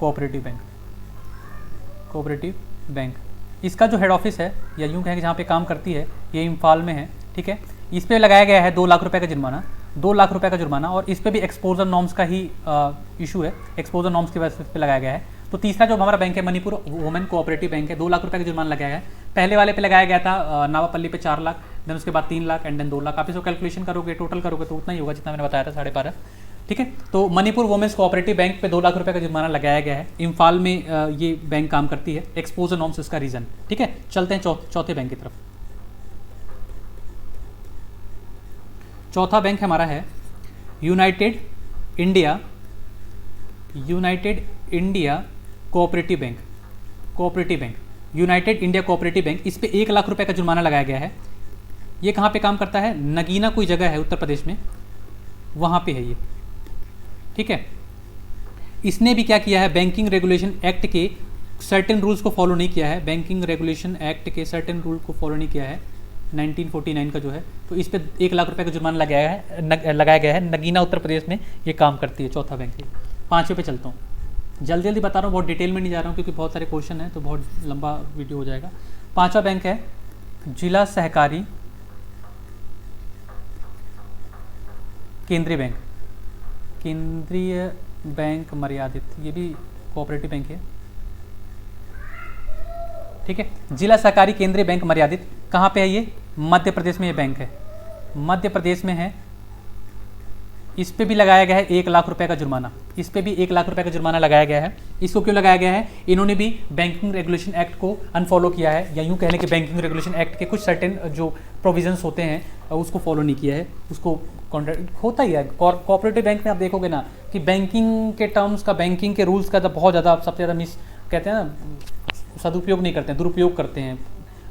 कोऑपरेटिव बैंक। इसका जो हेड ऑफिस है या यूँ कहें कि जहाँ पे काम करती है ये इम्फाल में है, ठीक है। इस पर लगाया गया है 2 लाख रुपए का जुर्माना, 2 लाख रुपए का जुर्माना, और इस पर भी एक्सपोजर नॉर्म्स का ही इशू है, एक्सपोजर नॉर्म्स की वजह से इस पर लगाया गया है। तो तीसरा जो हमारा बैंक है मणिपुर वुमेन कोऑपरेटिव बैंक है, 2 लाख रुपए का जुर्माना लगाया गया है। पहले वाले पे लगाया गया था नावापल्ली पे 4 लाख, देन उसके बाद 3 लाख एंड देन 2 लाख। आप इसको कैलकुलेशन करोगे, टोटल करोगे तो उतना ही होगा जितना मैंने बताया था, 12.5, ठीक है। तो मणिपुर वुमेन्स कोऑपरेटिव बैंक पे 2 लाख रुपए का जुर्माना लगाया गया है। इम्फाल में ये बैंक काम करती है, एक्सपोजर नॉर्म्स इसका रीजन, ठीक है। चलते हैं चौथे बैंक की तरफ। चौथा बैंक हमारा है United India cooperative bank, United India cooperative bank. इस पे 1 लाख रुपए का जुर्माना लगाया गया है। ये कहाँ पे काम करता है? नगीना कोई जगह है उत्तर प्रदेश में, वहाँ पे है ये, ठीक है। इसने भी क्या किया है, बैंकिंग रेगुलेशन एक्ट के सर्टेन रूल्स को फॉलो नहीं किया है, बैंकिंग रेगुलेशन एक्ट के सर्टेन रूल को फॉलो नहीं किया है 1949 का जो है। तो इस पे 1 लाख रुपए का जुर्माना लगाया गया है। नगीना उत्तर प्रदेश में ये काम करती है, चौथा बैंक है। 5वें पे चलता हूँ, जल्दी जल्दी बता रहा हूँ, बहुत डिटेल में नहीं जा रहा हूँ क्योंकि बहुत सारे क्वेश्चन हैं तो बहुत लंबा वीडियो हो जाएगा। 5वां बैंक है जिला सहकारी केंद्रीय बैंक मर्यादित, ये भी कोऑपरेटिव बैंक है, ठीक है। जिला सहकारी केंद्रीय बैंक मर्यादित कहाँ पे है ये? मध्य प्रदेश में ये बैंक है, मध्य प्रदेश में है। इस पे भी लगाया गया है 1 लाख रुपए का जुर्माना, इस पे भी 1 लाख रुपए का जुर्माना लगाया गया है। इसको क्यों लगाया गया है? इन्होंने भी बैंकिंग रेगुलेशन एक्ट को अनफॉलो किया है, या यूँ कह लें कि बैंकिंग रेगुलेशन एक्ट के कुछ सर्टेन जो प्रोविजंस होते हैं उसको फॉलो नहीं किया है। उसको कॉन्ट्रैक्ट होता ही है कोऑपरेटिव बैंक में। आप देखोगे ना कि बैंकिंग के टर्म्स का, बैंकिंग के रूल्स का बहुत ज़्यादा, सबसे ज़्यादा मिस कहते हैं ना, सदुपयोग नहीं करते हैं, दुरुपयोग करते हैं।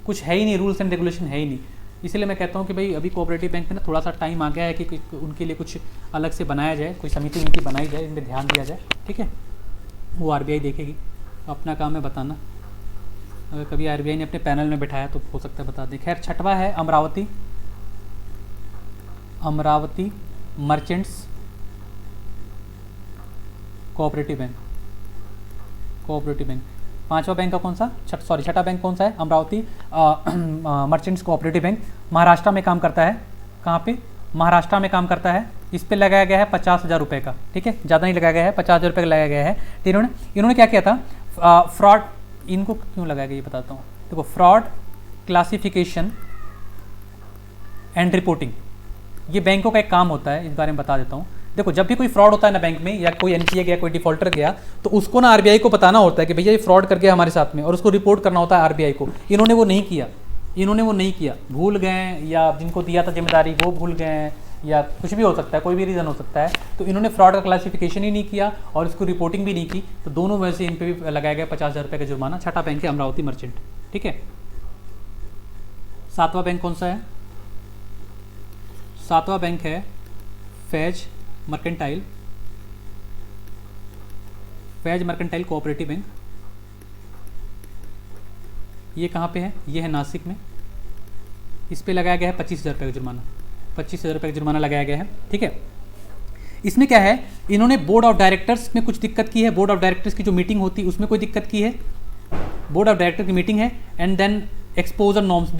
कुछ है ही नहीं, रूल्स एंड रेगुलेशन है ही नहीं। इसीलिए मैं कहता हूँ कि भाई अभी कोऑपरेटिव बैंक में ना थोड़ा सा टाइम आ गया है कि उनके लिए कुछ अलग से बनाया जाए, कोई समिति बनाई जाए, इनमें ध्यान दिया जाए, ठीक है। वो आरबीआई देखेगी, अपना काम है बताना। अगर कभी आरबीआई ने अपने पैनल में बिठाया तो हो सकता है बता दें। खैर, 6वां है अमरावती मर्चेंट्स कोऑपरेटिव बैंक। 5वां बैंक का कौन सा? 6वां बैंक कौन सा है? Amravati merchants cooperative bank. Maharashtra में काम करता है। कहाँ पे? महाराष्ट्र में काम करता है। इस पे लगाया गया है 50,000 रुपये का, ठीक है, ज़्यादा नहीं लगाया गया है, 50,000 रुपये का लगाया गया है। तो इन्होंने क्या किया था, फ्रॉड, इनको क्यों लगाया गया ये बताता हूँ। देखो, फ्रॉड क्लासिफिकेशन एंड रिपोर्टिंग, ये बैंकों का एक काम होता है, इस बारे में बता देता हूँ। देखो, जब भी कोई फ्रॉड होता है ना बैंक में, या कोई एनपीए गया, कोई डिफॉल्टर गया, तो उसको ना आरबीआई को बताना होता है कि भैया ये फ्रॉड कर गया हमारे साथ में, और उसको रिपोर्ट करना होता है आरबीआई को। इन्होंने वो नहीं किया, भूल गए, या जिनको दिया था जिम्मेदारी वो भूल गए, या कुछ भी हो सकता है, कोई भी रीज़न हो सकता है। तो इन्होंने फ्रॉड का क्लासिफिकेशन ही नहीं किया और इसको रिपोर्टिंग भी नहीं की, तो दोनों वजह से इन पर भी लगाया गया 50,000 रुपये का जुर्माना। 6वां बैंक है अमरावती मर्चेंट, ठीक है। 7वां बैंक कौन सा है? 7वां बैंक है फैज मर्केंटाइल कोऑपरेटिव बैंक। ये कहाँ पे है? ये है नासिक में। इस पे लगाया गया है 25,000 रुपये का जुर्माना, 25,000 रुपये का जुर्माना लगाया गया है, ठीक है। इसमें क्या है, इन्होंने बोर्ड ऑफ डायरेक्टर्स में कुछ दिक्कत की है, बोर्ड ऑफ डायरेक्टर्स की जो मीटिंग होती है उसमें कोई दिक्कत की है, बोर्ड ऑफ डायरेक्टर की मीटिंग है, एंड देन एक्सपोजर नॉर्म्स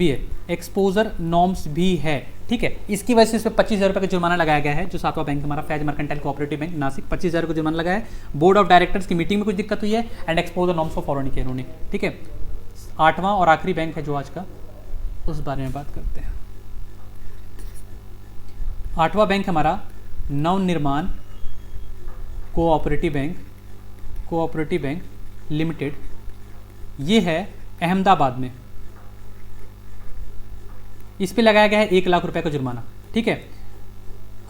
भी है, ठीक है। इसकी वजह से इस पर 25,000 रुपये का जुर्माना लगाया गया है। जो 7वां बैंक हमारा Faiz mercantile cooperative bank Nashik, 25,000 का जुर्माना लगाया है। बोर्ड ऑफ डायरेक्टर्स की मीटिंग में कुछ दिक्कत हुई है, एंड एक्सपोजर नॉर्म्स को फॉलो नहीं किया इन्होंने, ठीक है। 8वां और आखिरी बैंक है जो आज का, उस बारे में बात करते हैं। 8वां बैंक हमारा नवनिर्माण कोऑपरेटिव बैंक लिमिटेड। ये है अहमदाबाद में। इस पे लगाया गया है 1 लाख रुपए का जुर्माना, ठीक है।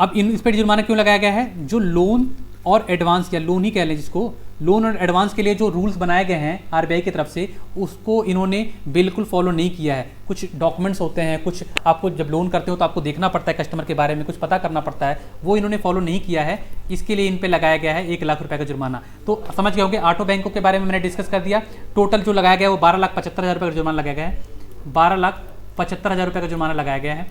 अब इस पे जुर्माना क्यों लगाया गया है? जो लोन और एडवांस, या लोन ही कह लें जिसको, लोन और एडवांस के लिए जो रूल्स बनाए गए हैं आरबीआई की तरफ से, उसको इन्होंने बिल्कुल फॉलो नहीं किया है। कुछ डॉक्यूमेंट्स होते हैं, कुछ आपको जब लोन करते हो तो आपको देखना पड़ता है, कस्टमर के बारे में कुछ पता करना पड़ता है, वो इन्होंने फॉलो नहीं किया है। इसके लिए इन पे लगाया गया है 1 लाख रुपए का जुर्माना। तो समझ गए होंगे, 8 बैंकों के बारे में मैंने डिस्कस कर दिया। टोटल जो लगाया गया है वो 12,75,000 रुपये का जुर्माना लगाया गया है, 12,75,000 रुपये का जुर्माना लगाया गया है,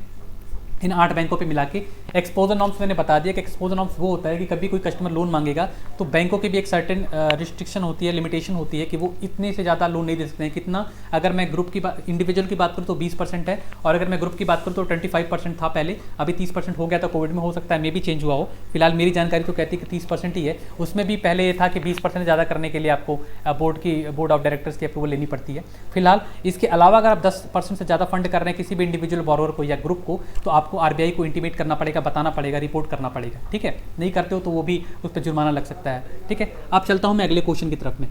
इन 8 बैंकों पे मिला के। एक्सपोजर नॉर्म्स मैंने बता दिया कि एक्सपोजर नॉर्म्स वो होता है कि कभी कोई कस्टमर लोन मांगेगा तो बैंकों की भी एक सर्टेन रिस्ट्रिक्शन होती है, लिमिटेशन होती है कि वो इतने से ज़्यादा लोन नहीं दे सकते हैं। कितना, अगर मैं ग्रुप की बात, इंडिविजुअल की बात करूँ तो 20% है, और अगर मैं ग्रुप की बात करूँ तो 25% था पहले, अभी 30% हो गया था कोविड में, हो सकता है मे भी चेंज हुआ हो। फिलहाल मेरी जानकारी तो कहती है कि 30% ही है। उसमें भी पहले ये था कि 20% ज़्यादा करने के लिए आपको बोर्ड ऑफ डायरेक्टर्स की अप्रूवल लेनी पड़ती है। फिलहाल इसके अलावा अगर आप 10% से ज़्यादा फंड कर रहे हैं किसी भी इंडिविजुअल बोरोवर को या ग्रुप को, तो आपको आरबीआई को इंटीमेट करना पड़ेगा, बताना पड़ेगा, रिपोर्ट करना पड़ेगा। ठीक है, नहीं करते हो तो वो भी उस पर जुर्माना लग सकता है। ठीक है, अब चलता हूँ मैं अगले क्वेश्चन की तरफ में।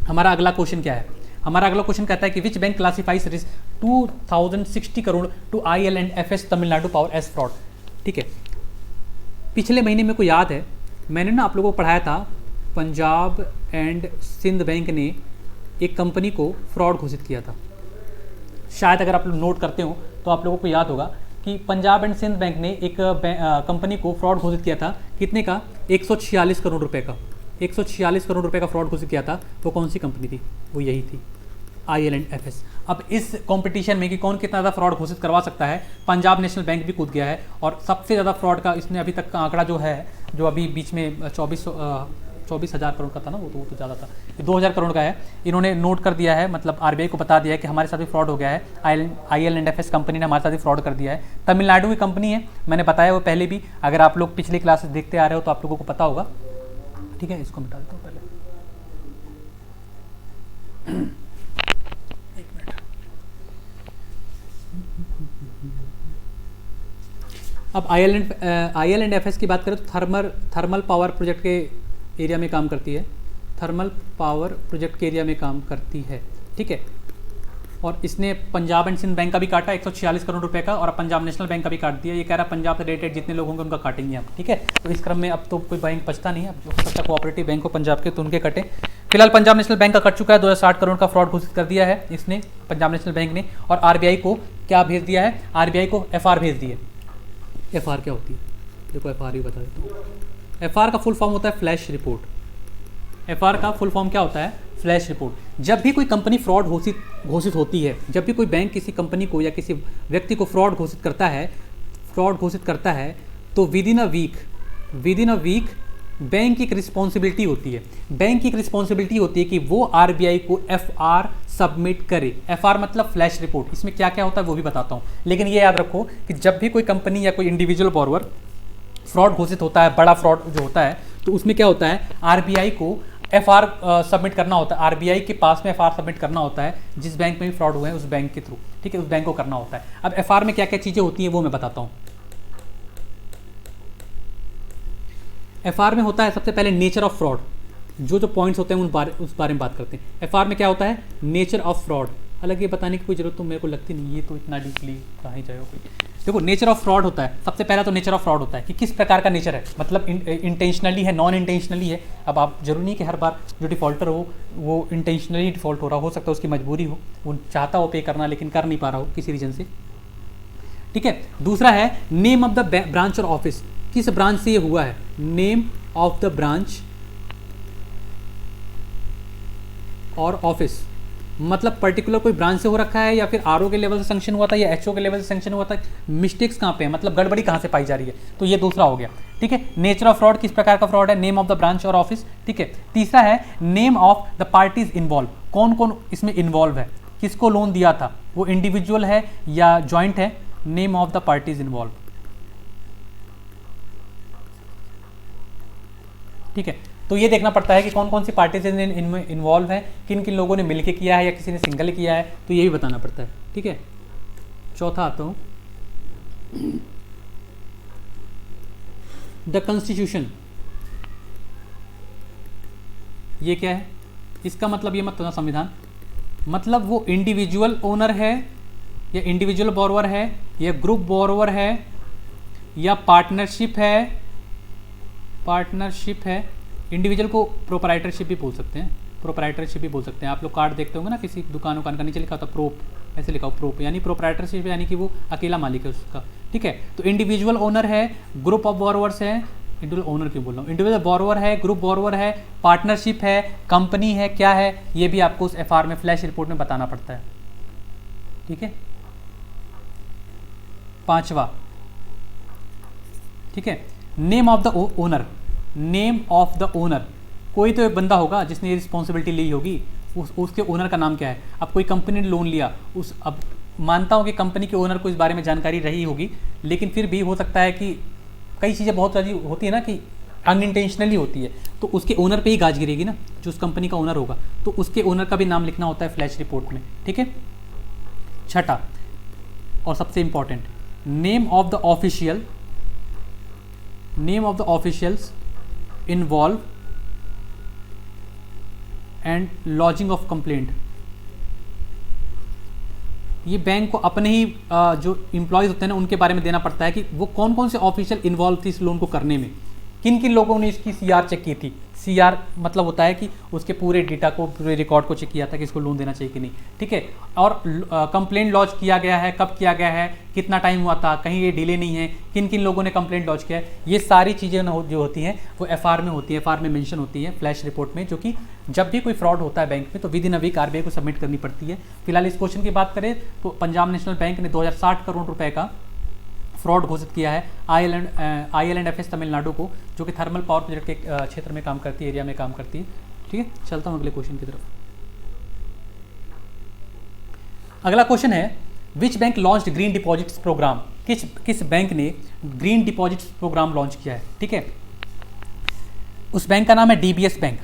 हमारा अगला क्वेश्चन क्या है? हमारा अगला क्वेश्चन कहता है कि which bank classifies risk 2060 crore to IL&FS Tamil Nadu power as fraud. ठीक है, पिछले महीने मेरे को याद है मैंने ना आप लोगों को पढ़ाया था, पंजाब एंड सिंध बैंक ने एक कंपनी को फ्रॉड घोषित किया था। शायद अगर आप लोग नोट करते हो तो आप लोगों को याद होगा कि पंजाब एंड सिंध बैंक ने एक कंपनी को फ्रॉड घोषित किया था। कितने का? 146 करोड़ रुपए का। 146 करोड़ रुपए का फ्रॉड घोषित किया था। वो कौन सी कंपनी थी? वो यही थी, IL&FS। अब इस कंपटीशन में कि कौन कितना ज़्यादा फ्रॉड घोषित करवा सकता है, पंजाब नेशनल बैंक भी कूद गया है, और सबसे ज़्यादा फ्रॉड का इसने अभी तक का आंकड़ा जो है, जो अभी बीच में 24,000 करोड़ का था ना, वो तो ज़्यादा था, 2,000 करोड़ का है। इन्होंने नोट कर दिया है, मतलब आरबीआई को बता दिया है कि हमारे साथ भी फ्रॉड हो गया है, IL&FS कंपनी ने हमारे साथ भी फ्रॉड कर दिया है। तमिलनाडु की कंपनी है, मैंने बताया वो पहले भी, अगर आप लोग पिछली क्लासेस देखते आ रहे हो तो आप लोगों को पता होगा। ठीक है, इसको मिटा देता हूँ पहले, एक मिनट। अब IL&FS की बात करें तो थर्मल पावर प्रोजेक्ट के एरिया में काम करती है, थर्मल पावर प्रोजेक्ट के एरिया में काम करती है। ठीक है, और इसने पंजाब एंड सिंध बैंक का भी काटा 146 करोड़ रुपए का, और पंजाब नेशनल बैंक का भी काट दिया। ये कह रहा है पंजाब से रिलेटेड जितने लोग होंगे उनका काटेंगे हम। ठीक है, तो इस क्रम में अब तो कोई बैंक बचता नहीं है, अब जो सबका कोऑपरेटिव बैंक हो पंजाब के, तो उनके कटे। फिलहाल पंजाब नेशनल बैंक का कट चुका है, 2060 करोड़ का फ्रॉड घोषित कर दिया है इसने, पंजाब नेशनल बैंक ने। और आरबीआई को क्या भेज दिया है? आरबीआई को FR भेज दिए। FR क्या होती है? देखो FR ही बता देता हूँ। FR का फुल फॉर्म होता है फ्लैश रिपोर्ट। FR का फुल फॉर्म क्या होता है? Flash report. जब भी कोई कंपनी फ्रॉड घोषित होती है, जब भी कोई बैंक किसी कंपनी को या किसी व्यक्ति को फ्रॉड घोषित करता है, तो within a week bank की एक रिस्पॉन्सिबिलिटी होती है। बैंक की एक रिस्पॉन्सिबिलिटी होती है कि वो आरबीआई को FR सबमिट करे। FR मतलब फ्लैश रिपोर्ट। इसमें क्या क्या होता है वो भी बताता हूँ, लेकिन ये याद रखो कि जब भी कोई कंपनी या कोई इंडिविजुअल बोरोवर फ्रॉड घोषित होता है, बड़ा फ्रॉड जो होता है, तो उसमें क्या होता है? आरबीआई को FR सबमिट करना होता है, आरबीआई के पास में FR सबमिट करना होता है, जिस बैंक में भी फ्रॉड हुए हैं उस बैंक के थ्रू। ठीक है, उस बैंक को करना होता है। अब FR में क्या क्या चीज़ें होती हैं वो मैं बताता हूँ। FR में होता है सबसे पहले नेचर ऑफ फ्रॉड। जो पॉइंट्स होते हैं उस बारे में बात करते हैं। FR में क्या होता है? Nature of fraud. हालांकि ये बताने की कोई जरूरत तो मेरे को लगती नहीं, ये तो इतना डीपली कहाँ ही जाएगा कोई। देखो, नेचर ऑफ फ्रॉड होता है, सबसे पहला तो नेचर ऑफ फ्रॉड होता है कि किस प्रकार का नेचर है, मतलब इंटेंशनली है, नॉन इंटेंशनली है। अब आप जरूरी नहीं कि हर बार जो डिफॉल्टर हो वो इंटेंशनली डिफॉल्ट हो रहा हो सकता है उसकी मजबूरी हो, वो चाहता हो पे करना लेकिन कर नहीं पा रहा हो किसी रीजन से। ठीक है, दूसरा है नेम ऑफ द ब्रांच और ऑफिस। किस ब्रांच से ये हुआ है? नेम ऑफ द ब्रांच और ऑफिस, मतलब पर्टिकुलर कोई ब्रांच से हो रखा है या फिर आरओ के लेवल से सैंक्शन हुआ था या एचओ के लेवल से सैंक्शन हुआ था, मिस्टेक्स कहाँ पे है, मतलब गड़बड़ी कहाँ से पाई जा रही है, तो ये दूसरा हो गया। ठीक है, नेचर ऑफ फ्रॉड, किस प्रकार का फ्रॉड है? नेम ऑफ द ब्रांच और ऑफिस। ठीक है, तीसरा है name of the parties involve. कौन कौन इसमें इन्वॉल्व है, किसको लोन दिया था, वो इंडिविजुअल है या ज्वाइंट है? Name of the parties involve. ठीक है, तो ये देखना पड़ता है कि कौन कौन सी पार्टीज इनमें इन्वॉल्व है, किन किन लोगों ने मिलकर किया है या किसी ने सिंगल किया है, तो यही बताना पड़ता है। ठीक है, चौथा आता हूँ, द कॉन्स्टिट्यूशन। ये क्या है? इसका मतलब ये मत होना संविधान, मतलब वो इंडिविजुअल ओनर है या इंडिविजुअल बोरोवर है या ग्रुप बोरोवर है या पार्टनरशिप है। इंडिविजुअल को प्रोपराइटरशिप भी बोल सकते हैं, आप लोग कार्ड देखते होंगे ना किसी दुकान का नीचे लिखा होता प्रोप, ऐसे लिखा हो प्रोप, यानी प्रोपराइटरशिप यानी कि वो अकेला मालिक है उसका। ठीक है, तो इंडिविजुअल ओनर है, ग्रुप ऑफ बोरोवर्स है, इंडिविजुअल ओनर क्यों बोल रहा हूँ, इंडिविजुअल बोरोवर है, ग्रुप बोरोवर है, पार्टनरशिप है, कंपनी है, क्या है, ये भी आपको उस FR में फ्लैश रिपोर्ट में बताना पड़ता है। ठीक है, पांचवा ठीक है। Name of the owner, name of the owner, कोई तो एक बंदा होगा जिसने ये रिस्पॉन्सिबिलिटी ली होगी, उसके ओनर का नाम क्या है। अब कोई कंपनी ने लोन लिया, अब मानता हूँ कि कंपनी के ओनर को इस बारे में जानकारी रही होगी, लेकिन फिर भी हो सकता है कि कई चीज़ें बहुत सारी होती है ना कि अनइंटेंशनली होती है, तो उसके ओनर पे ही गाज गिरेगी ना, जो उस कंपनी का ओनर होगा, तो उसके ओनर का भी नाम लिखना होता है फ्लैश रिपोर्ट में, ठीक है। छठा और सबसे important, name of the official, name of the officials involve and lodging of complaint. ये बैंक को अपने ही जो इम्प्लॉयज़ होते हैं ना उनके बारे में देना पड़ता है कि वो कौन कौन से ऑफिशियल इन्वॉल्व थी इस लोन को करने में, किन किन लोगों ने इसकी सीआर चेक की थी। सीआर मतलब होता है कि उसके पूरे डेटा को, पूरे रिकॉर्ड को चेक किया था कि इसको लोन देना चाहिए कि नहीं, ठीक है। और कंप्लेंट लॉन्च किया गया है, कब किया गया है, कितना टाइम हुआ था, कहीं ये डिले नहीं है, किन किन लोगों ने कंप्लेंट लॉन्च किया है, ये सारी चीज़ें जो होती हैं वो एफआर में होती है, एफआर में मेंशन होती है फ्लैश रिपोर्ट में, जो कि जब भी कोई फ्रॉड होता है बैंक में तो within a week RBI को सबमिट करनी पड़ती है। फिलहाल इस क्वेश्चन की बात करें तो पंजाब नेशनल बैंक ने 2060 करोड़ रुपए का फ्रॉड घोषित किया है IL&FS तमिलनाडु को, जो कि थर्मल पावर प्रोजेक्ट के क्षेत्र में काम करती है, एरिया में काम करती है, ठीक है। चलता हूँ अगले क्वेश्चन की तरफ। अगला क्वेश्चन है, which bank launched green deposits program, किस बैंक ने ग्रीन डिपॉजिट्स प्रोग्राम लॉन्च किया है, ठीक है। उस बैंक का नाम है DBS बैंक।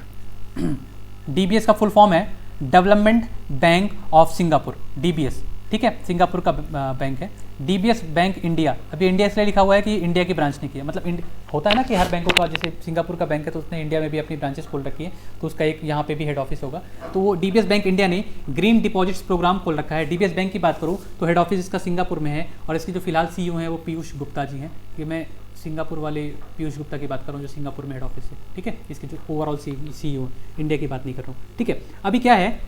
DBS का फुल फॉर्म है development bank of Singapore, DBS, ठीक है, सिंगापुर का बैंक है। DBS बैंक इंडिया, अभी इंडिया इसलिए लिखा हुआ है कि इंडिया की ब्रांच ने किया, मतलब होता है ना कि हर बैंकों का, जैसे सिंगापुर का बैंक है तो उसने इंडिया में भी अपनी ब्रांचेस खोल रखी है, तो उसका एक यहाँ पे भी हेड ऑफिस होगा। तो वो DBS बैंक इंडिया ने ग्रीन डिपॉजिट्स प्रोग्राम खोल रखा है। DBS बैंक की बात करूँ तो हेड ऑफिस इसका सिंगापुर में है, और इसकी जो फिलहाल CEO हैं वो पीयूष गुप्ता जी हैं। कि मैं सिंगापुर वाले पीयूष गुप्ता की बात कर रहा हूँ जो सिंगापुर में हेड ऑफिस है, ठीक है। इसके जो ओवरऑल CEO इंडिया की बात नहीं कर रहा हूँ, ठीक है। अभी क्या है,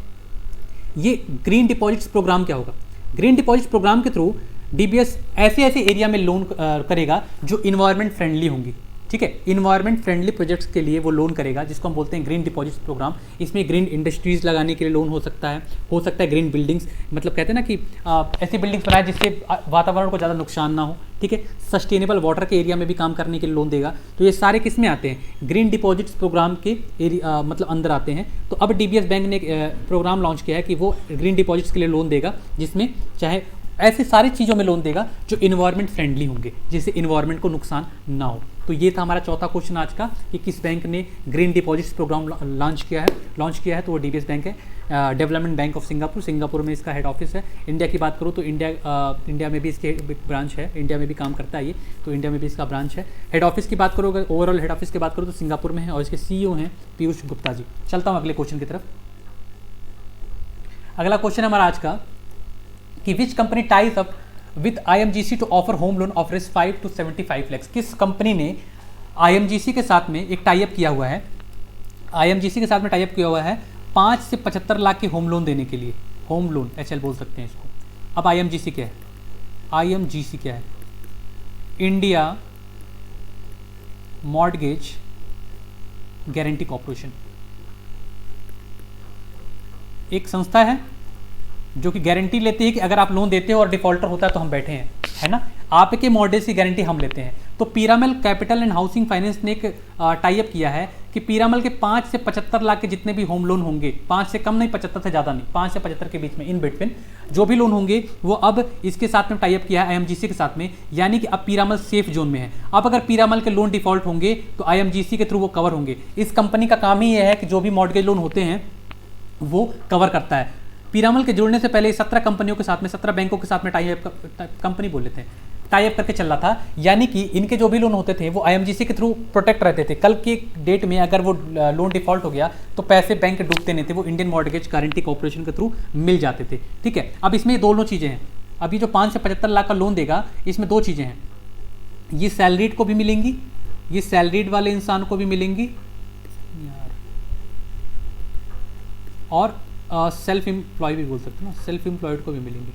ये ग्रीन डिपॉजिट्स प्रोग्राम क्या होगा। ग्रीन डिपॉजिट प्रोग्राम के थ्रू DBS ऐसे ऐसे एरिया में लोन करेगा जो इन्वायरमेंट फ्रेंडली होंगी, ठीक है। इन्वायरमेंट फ्रेंडली प्रोजेक्ट्स के लिए वो लोन करेगा, जिसको हम बोलते हैं ग्रीन डिपॉजिट्स प्रोग्राम। इसमें ग्रीन इंडस्ट्रीज लगाने के लिए लोन हो सकता है ग्रीन बिल्डिंग्स, मतलब कहते हैं ना कि ऐसी बिल्डिंग्स बनाए जिससे वातावरण को ज़्यादा नुकसान ना हो, ठीक है। सस्टेनेबल वाटर के एरिया में भी काम करने के लिए लोन देगा। तो ये सारे किस में आते हैं, ग्रीन डिपॉजिट्स प्रोग्राम के एरिया मतलब अंदर आते हैं। तो अब DBS बैंक ने प्रोग्राम लॉन्च किया है कि वो ग्रीन डिपॉजिट्स के लिए लोन देगा, जिसमें चाहे ऐसे सारी चीज़ों में लोन देगा जो इन्वायरमेंट फ्रेंडली होंगे, जिससे इन्वायरमेंट को नुकसान ना हो। तो ये था हमारा चौथा क्वेश्चन आज का कि किस बैंक ने ग्रीन डिपॉजिट्स प्रोग्राम लॉन्च किया है। तो वो DBS बैंक है, डेवलपमेंट बैंक ऑफ सिंगापुर में इसका हेड ऑफिस है। इंडिया की बात करूँ तो इंडिया में भी इसके ब्रांच है, इंडिया में भी काम करता है ये, तो इंडिया में भी इसका ब्रांच है। हेड ऑफिस की बात करो, अगर ओवरऑल हेड ऑफिस की बात करूँ तो सिंगापुर में है, और इसके CEO हैं पीयूष गुप्ता जी। चलता हूँ अगले क्वेश्चन की तरफ। अगला क्वेश्चन हमारा आज का कि which company ties up with IMGC to offer home loan of 5 to 75 lakhs। किस कंपनी ने IMGC के साथ में एक टाई अप किया हुआ है, IMGC के साथ में टाई अप किया हुआ है 5 से 75 लाख की होम लोन देने के लिए, होम लोन HL बोल सकते हैं इसको। अब IMGC क्या है, IMGC क्या है, इंडिया मॉर्टगेज गारंटी कॉर्पोरेशन, एक संस्था है जो कि गारंटी लेती है कि अगर आप लोन देते हो और डिफॉल्टर होता है तो हम बैठे हैं, है ना, आपके मॉडल्स की गारंटी हम लेते हैं। तो Piramal capital and housing finance ने एक टाई अप किया है कि पीरामल के 5 से 75 लाख के जितने भी होम लोन होंगे, 5 से कम नहीं, 75 से ज़्यादा नहीं, 5 से 75 के बीच में, इन बिटवीन जो भी लोन होंगे वो अब इसके साथ में टाई अप किया है IMGC के साथ में, यानी कि अब पीरामल सेफ जोन में है। अब अगर पीरामल के लोन डिफॉल्ट होंगे तो IMGC के थ्रू वो कवर होंगे। इस कंपनी का काम ही यह है कि जो भी मॉर्टगेज लोन होते हैं वो कवर करता है। पीरामल के जुड़ने से पहले 17 कंपनियों के साथ में, 17 बैंकों के साथ में टाई अप कंपनी बोल लेते हैं, टाई अप करके चल रहा था, यानी कि इनके जो भी लोन होते थे वो IMGC के थ्रू प्रोटेक्ट रहते थे। कल की डेट में अगर वो लोन डिफॉल्ट हो गया तो पैसे बैंक के डूबते नहीं थे, वो इंडियन मॉर्टगेज गारंटी कॉर्पोरेशन के थ्रू मिल जाते थे, ठीक है। अब इसमें दोनों चीज़ें हैं, अभी जो 5 से 75 लाख का लोन देगा इसमें दो चीज़ें हैं, ये सैलरीड को भी मिलेंगी, ये सैलरीड वाले इंसान को भी मिलेंगी और सेल्फ एम्प्लॉय भी बोल सकते हैं ना, सेल्फ एम्प्लॉयड को भी मिलेंगी,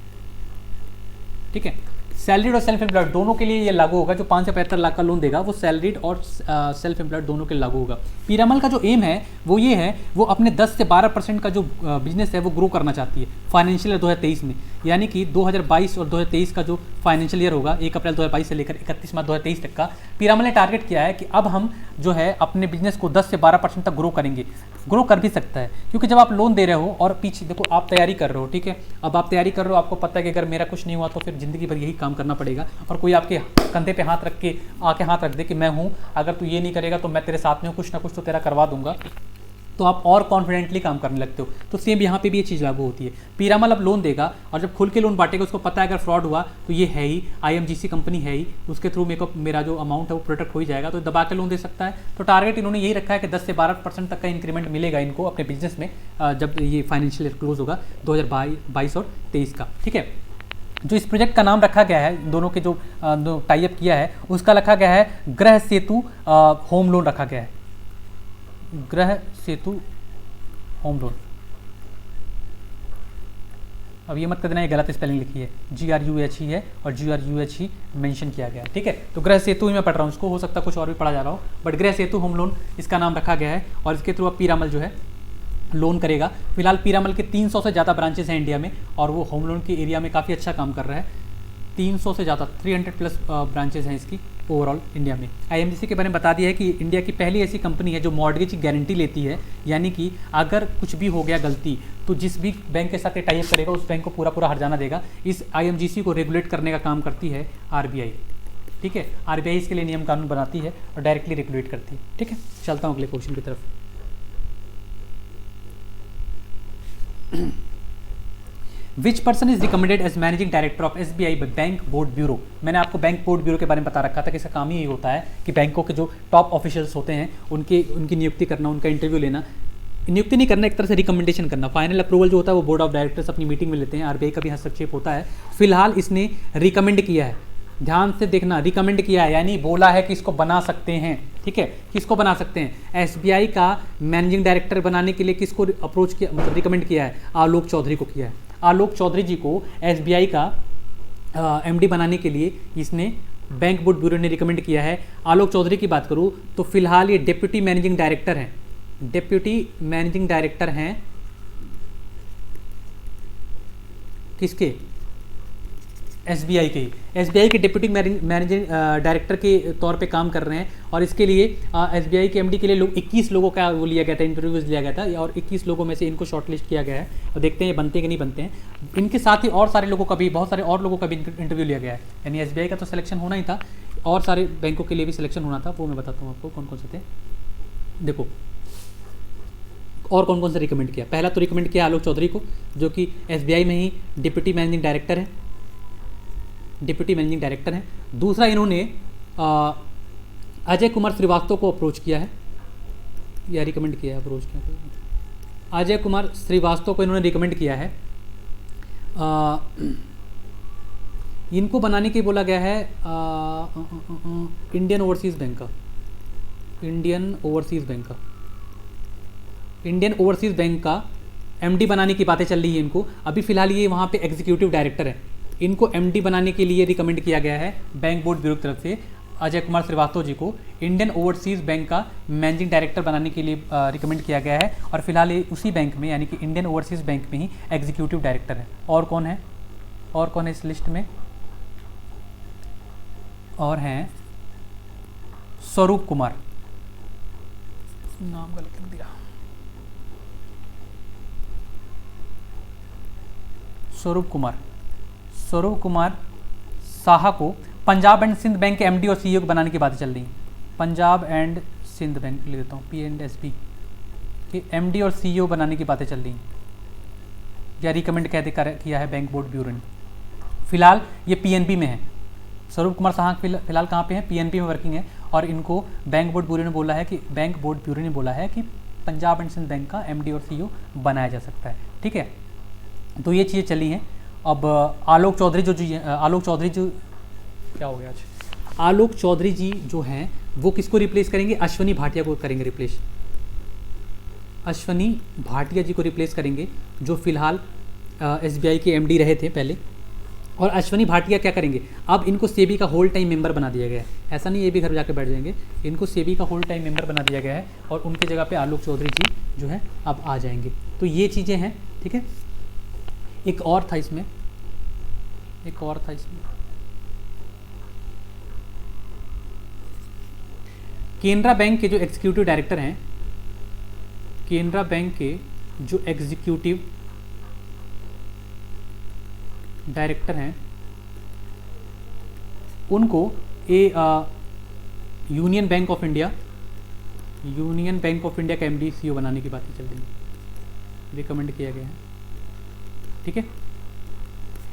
ठीक है। सैलरीड और सेल्फ एम्प्लॉयड दोनों के लिए ये लागू होगा। जो 5 से 75 लाख का लोन देगा वो सैलरीड और सेल्फ एम्प्लॉयड दोनों के लिए लागू होगा। पीरामल का जो एम है वो ये है, वो अपने 10 से 12% का जो बिजनेस है वो ग्रो करना चाहती है फाइनेंशियल ईयर 2023 में। यानी कि 2022 और 2023 का जो फाइनेंशियल ईयर होगा 1 अप्रैल 2022 से लेकर 31 मार्च 2023 तक का, पीरामल ने टारगेट किया है कि अब हम जो है अपने बिजनेस को 10 से 12% तक ग्रो करेंगे। ग्रो कर भी सकता है, क्योंकि जब आप लोन दे रहे हो और पीछे देखो आप तैयारी कर रहे हो, ठीक है, अब आप तैयारी कर रहे हो, आपको पता है कि अगर मेरा कुछ नहीं हुआ तो फिर ज़िंदगी भर यही काम करना पड़ेगा, और कोई आपके कंधे पे हाथ रख के आके हाथ रख दे कि मैं हूँ, अगर तू ये नहीं करेगा तो मैं तेरे साथ में हूँ, कुछ ना कुछ तो तेरा करवा दूंगा, तो आप और कॉन्फिडेंटली काम करने लगते हो। तो सेम यहाँ पे भी ये चीज़ लागू होती है। पीरामल अब लोन देगा और जब खुल के लोन बांटेगा उसको पता है अगर फ्रॉड हुआ तो ये है ही IMGC कंपनी है ही, उसके थ्रू मेरा जो अमाउंट है वो प्रोटेक्ट हो ही जाएगा, तो दबा के लोन दे सकता है। तो टारगेट इन्होंने यही रखा है कि 10 से 12% तक का इंक्रीमेंट मिलेगा इनको अपने बिजनेस में जब ये फाइनेंशियल ईयर क्लोज होगा 2022 और 23 का, ठीक है। जो इस प्रोजेक्ट का नाम रखा गया है, दोनों के जो टाइप किया है उसका रखा गया है गृह सेतु होम लोन रखा गया है। गृह सेतु होम लोन। अब ये मत कर देना ये गलत स्पेलिंग लिखी है, GRUH ही है और GRUH ही मेंशन किया गया है, ठीक है। तो गृह सेतु ही मैं पढ़ रहा हूँ, उसको हो सकता है कुछ और भी पढ़ा जा रहा हो, बट गृह सेतु होम लोन इसका नाम रखा गया है और इसके थ्रू अब पीरामल जो है लोन करेगा। फिलहाल पीरामल के 300 से ज़्यादा ब्रांचेस हैं इंडिया में और वो होम लोन के एरिया में काफ़ी अच्छा काम कर रहा है। 300 से ज़्यादा 300+ ब्रांचेस हैं इसकी ओवरऑल इंडिया में। IMGC के बारे में बता दिया है कि इंडिया की पहली ऐसी कंपनी है जो मॉर्गेज की गारंटी लेती है, यानी कि अगर कुछ भी हो गया गलती तो जिस भी बैंक के साथ ये टाइप करेगा उस बैंक को पूरा हर्जाना देगा। इस IMGC को रेगुलेट करने का काम करती है RBI, ठीक है। RBI इसके लिए नियम कानून बनाती है और डायरेक्टली रेगुलेट करती है, ठीक है। चलता हूँ अगले क्वेश्चन की तरफ। Which person is recommended as managing director of SBI bank board bureau. मैंने आपको बैंक बोर्ड ब्यूरो के बारे में बता रखा था कि इसका काम ही होता है कि बैंकों के जो टॉप ऑफिशियल्स होते हैं उनकी नियुक्ति करना, उनका इंटरव्यू लेना, नियुक्ति नहीं करना, एक तरह से रिकमेंडेशन करना। फाइनल अप्रूवल जो होता है वो बोर्ड ऑफ डायरेक्टर्स अपनी मीटिंग में लेते हैं। RBI का भी हस्तक्षेप होता है। फिलहाल इसने रिकमेंड किया है, ध्यान से देखना, रिकमेंड किया है यानी बोला है कि इसको बना सकते हैं, ठीक है। किसको बना सकते हैं? SBI का मैनेजिंग डायरेक्टर बनाने के लिए किसको अप्रोच किया, मतलब रिकमेंड किया है? आलोक चौधरी को किया है। आलोक चौधरी जी को SBI का MD बनाने के लिए इसने बैंक बोर्ड ब्यूरो ने रिकमेंड किया है। आलोक चौधरी की बात करूँ तो फिलहाल ये डिप्यूटी मैनेजिंग डायरेक्टर हैं, डिप्यूटी मैनेजिंग डायरेक्टर हैं किसके? SBI के। SBI के डिप्यूटी मैनेजिंग डायरेक्टर के तौर पे काम कर रहे हैं और इसके लिए SBI के MD के लिए 21 लोगों का वो लिया गया था, इंटरव्यूज़ लिया गया था और 21 लोगों में से इनको शॉर्टलिस्ट किया गया है और देखते हैं ये बनते हैं कि नहीं बनते हैं। इनके साथ ही और सारे लोगों का भी, बहुत सारे और लोगों का भी इंटरव्यू लिया गया है, यानी SBI का तो सिलेक्शन होना ही था और सारे बैंकों के लिए भी सिलेक्शन होना था। वो मैं बताता हूँ आपको कौन कौन से थे। देखो और कौन कौन से रिकमेंड किया। पहला तो रिकमेंड किया आलोक चौधरी को, जो कि SBI में ही डिप्यूटी मैनेजिंग डायरेक्टर है, डिप्यूटी मैनेजिंग डायरेक्टर हैं। दूसरा इन्होंने अजय कुमार श्रीवास्तव को अप्रोच किया है, या रिकमेंड किया है, अप्रोच किया है। अजय कुमार श्रीवास्तव को इन्होंने रिकमेंड किया है। इनको बनाने के बोला गया है इंडियन ओवरसीज़ बैंक का, इंडियन ओवरसीज़ बैंक का MD बनाने की बातें चल रही है इनको। अभी फिलहाल ये वहाँ पे एग्जीक्यूटिव डायरेक्टर है। इनको MD बनाने के लिए रिकमेंड किया गया है बैंक बोर्ड ब्यूरो की तरफ से। अजय कुमार श्रीवास्तव जी को इंडियन ओवरसीज़ बैंक का मैनेजिंग डायरेक्टर बनाने के लिए रिकमेंड किया गया है और फिलहाल ये उसी बैंक में, यानी कि इंडियन ओवरसीज़ बैंक में ही एग्जीक्यूटिव डायरेक्टर है। और कौन है? और कौन है इस लिस्ट में? और हैं स्वरूप कुमार, नाम गलत लिख दिया, स्वरूप कुमार साहा को पंजाब एंड सिंध बैंक के MD और CEO को बनाने की बातें चल रही हैं। पंजाब एंड सिंध बैंक ले देता हूँ, P&SB के MD और CEO बनाने की बातें चल रही हैं, या रिकमेंड किया है बैंक बोर्ड ब्यूरो ने। फिलहाल ये PNB में है। स्वरूप कुमार साहा फिलहाल कहाँ पे हैं? PNB में वर्किंग है और इनको बैंक बोर्ड ब्यूरो ने बोला है कि पंजाब एंड सिंध बैंक का MD और CEO बनाया जा सकता है, ठीक है। तो ये चीज़ें चली हैं। अब आलोक चौधरी जो क्या हो गया आज? आलोक चौधरी जी जो हैं वो किसको रिप्लेस करेंगे? अश्वनी भाटिया को करेंगे रिप्लेस। अश्वनी भाटिया जी को रिप्लेस करेंगे, जो फिलहाल SBI के MD रहे थे पहले, और अश्वनी भाटिया क्या करेंगे, अब इनको सेबी का होल टाइम मेंबर बना दिया गया है। ऐसा नहीं ये भी घर जाके बैठ जाएंगे, इनको सेबी का होल टाइम मेंबर बना दिया गया है और उनकी जगह पे आलोक चौधरी जी जो है अब आ जाएंगे। तो ये चीज़ें हैं, ठीक है। एक और था इसमें, केनरा बैंक के जो एग्जीक्यूटिव डायरेक्टर हैं, केनरा बैंक के जो एग्जीक्यूटिव डायरेक्टर हैं, उनको यूनियन बैंक ऑफ इंडिया का एमडी सीईओ बनाने की बातें चल रही है, रिकमेंड किया गया है, ठीक है।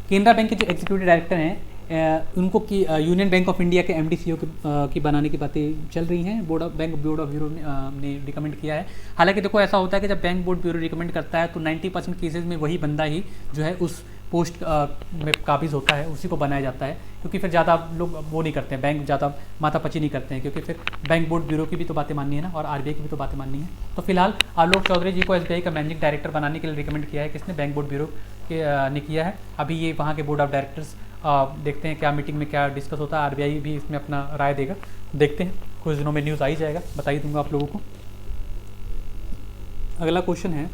केनरा बैंक के जो एग्जीक्यूटिव डायरेक्टर हैं उनको की यूनियन बैंक ऑफ इंडिया के एमडी सीईओ की बनाने की बातें चल रही हैं। बोर्ड ऑफ ब्यूरो ने रिकमेंड किया है। हालांकि देखो ऐसा होता है कि जब बैंक बोर्ड ब्यूरो रिकमेंड करता है तो 90% केसेस में वही बंदा ही जो है उस पोस्ट में काबिज होता है, उसी को बनाया जाता है, क्योंकि फिर ज़्यादा लोग वो नहीं करते हैं, बैंक ज़्यादा माथापची नहीं करते हैं, क्योंकि फिर बैंक बोर्ड ब्यूरो की भी तो बातें माननी है ना, और आरबीआई की भी तो बातें माननी है। तो फिलहाल आलोक चौधरी जी को एसबीआई का मैनेजिंग डायरेक्टर बनाने के लिए रिकमेंड किया है, किसने, बैंक बोर्ड ब्यूरो के ने किया है। अभी ये वहाँ के बोर्ड ऑफ डायरेक्टर्स देखते हैं क्या मीटिंग में क्या डिस्कस होता है, आरबीआई भी इसमें अपना राय देगा, देखते हैं, कुछ दिनों में न्यूज़ आ ही जाएगा, बता ही दूंगा आप लोगों को। अगला क्वेश्चन है,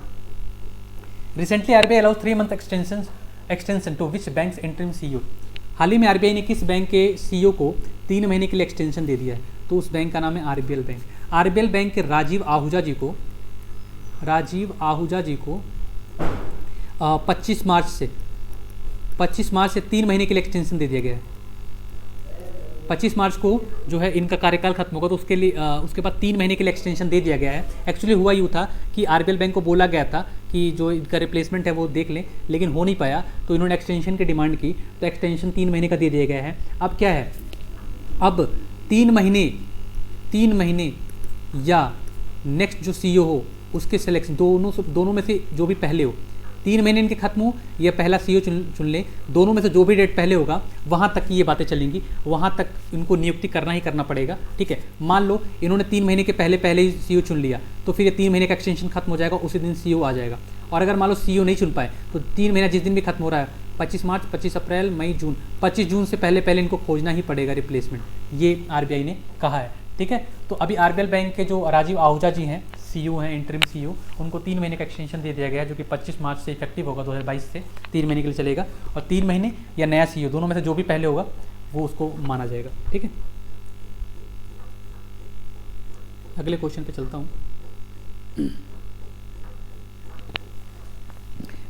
recently RBI allows 3 month extension to which banks interim CEO. हाल ही में आरबीआई ने किस बैंक के सीईओ को 3 महीने के लिए एक्सटेंशन दे दिया है, तो उस बैंक का नाम है आरबीएल बैंक। आरबीएल बैंक के राजीव आहूजा जी को 25 मार्च से 3 महीने के लिए एक्सटेंशन दे दिया गया है। 25 मार्च को जो है इनका कार्यकाल खत्म होगा, तो उसके लिए उसके बाद 3 महीने के लिए एक्सटेंशन दे दिया गया है। एक्चुअली हुआ यूँ था कि आरबीएल बैंक को बोला गया था कि जो इनका रिप्लेसमेंट है वो देख लें, लेकिन हो नहीं पाया, तो इन्होंने एक्सटेंशन की डिमांड की, तो एक्सटेंशन 3 महीने का दे दिया गया है। अब क्या है, अब 3 महीने या नेक्स्ट जो सीईओ हो उसके सिलेक्शन, दोनों में से जो भी पहले हो, 3 महीने इनके खत्म हो या पहला सीईओ चुन ले, दोनों में से जो भी डेट पहले होगा वहाँ तक की ये बातें चलेंगी, वहाँ तक इनको नियुक्ति करना ही करना पड़ेगा, ठीक है। मान लो इन्होंने 3 महीने के पहले ही सीईओ चुन लिया, तो फिर ये 3 महीने का एक्सटेंशन खत्म हो जाएगा, उसी दिन सीईओ आ जाएगा। और अगर मान लो सीईओ नहीं चुन पाए तो 3 महीना जिस दिन भी खत्म हो रहा है, 25 मार्च, 25 अप्रैल, मई, जून, 25 जून से पहले इनको खोजना ही पड़ेगा रिप्लेसमेंट, ये आरबीआई ने कहा है, ठीक है। तो अभी आरबीएल बैंक के जो राजीव आहूजा जी हैं, सीईओ हैं, इंटरिम सीईओ, उनको 3 महीने का एक्सटेंशन दे दिया गया है, जो कि 25 मार्च से इफेक्टिव होगा, 2022 से 3 महीने के लिए चलेगा, और 3 महीने या नया सीईओ, दोनों में से जो भी पहले होगा वो उसको माना जाएगा, ठीक है। अगले क्वेश्चन पे चलता हूँ।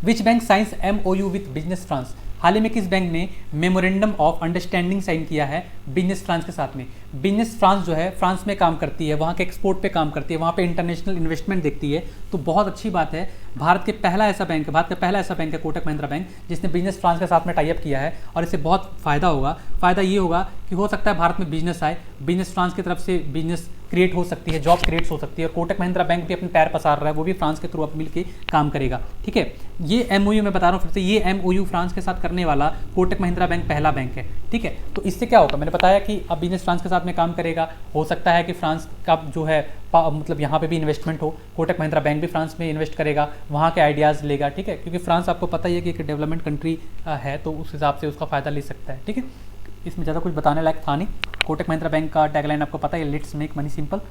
Which bank signs MOU with business France. हाल ही में किस बैंक ने मेमोरेंडम ऑफ अंडरस्टैंडिंग साइन किया है बिजनेस फ्रांस के साथ में। बिजनेस फ्रांस जो है फ्रांस में काम करती है, वहाँ के एक्सपोर्ट पे काम करती है, वहाँ पे इंटरनेशनल इन्वेस्टमेंट देखती है, तो बहुत अच्छी बात है। भारत का पहला ऐसा बैंक है कोटक महिंद्रा बैंक, जिसने बिजनेस फ्रांस के साथ में टाई अप किया है, और इससे बहुत फ़ायदा होगा। फ़ायदा ये होगा कि हो सकता है भारत में बिजनेस आए, बिजनेस फ्रांस की तरफ से बिजनेस क्रिएट हो सकती है, जॉब क्रिएट हो सकती है, और कोटक महिंद्रा बैंक भी अपने पैर पसार रहा है, वो भी फ्रांस के थ्रू अब मिल के काम करेगा, ठीक है। ये MOU मैं बता रहा हूँ फिर से, ये MOU फ्रांस के साथ करने वाला कोटक महिंद्रा बैंक पहला बैंक है, ठीक है। तो इससे क्या होगा, मैंने बताया कि अब बिजनेस फ्रांस के साथ में काम करेगा, हो सकता है कि फ्रांस का जो है मतलब यहाँ पे भी इन्वेस्टमेंट हो, कोटक महिंद्रा बैंक भी फ्रांस में इन्वेस्ट करेगा, वहाँ के आइडियाज़ लेगा, ठीक है, क्योंकि फ्रांस आपको पता ही है कि एक डेवलपमेंट कंट्री है, तो उस हिसाब से उसका फ़ायदा ले सकता है, ठीक है। इसमें ज़्यादा कुछ बताने लायक था नहीं। कोटक महिंद्रा बैंक का टैगलाइन आपको पता है, लेट्स मेक मनी सिंपल।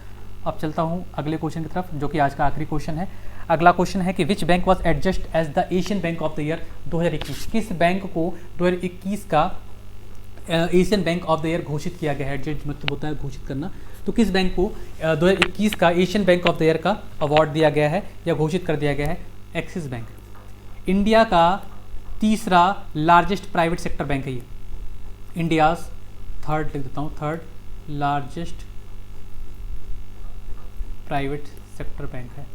अब चलता हूँ अगले क्वेश्चन की तरफ, जो कि आज का आखिरी क्वेश्चन है। अगला क्वेश्चन है कि which bank was adjudged as the Asian bank of the year 2021। किस बैंक को 2021 का Asian bank of the year घोषित किया गया है। एडजस्ट मतलब होता है घोषित करना, तो किस बैंक को 2021 का Asian bank of the year का अवार्ड दिया गया है या घोषित कर दिया गया है। एक्सिस बैंक, इंडिया का तीसरा लार्जेस्ट प्राइवेट सेक्टर बैंक है ये, इंडियाज थर्ड लिख देता हूँ, third largest private sector bank है।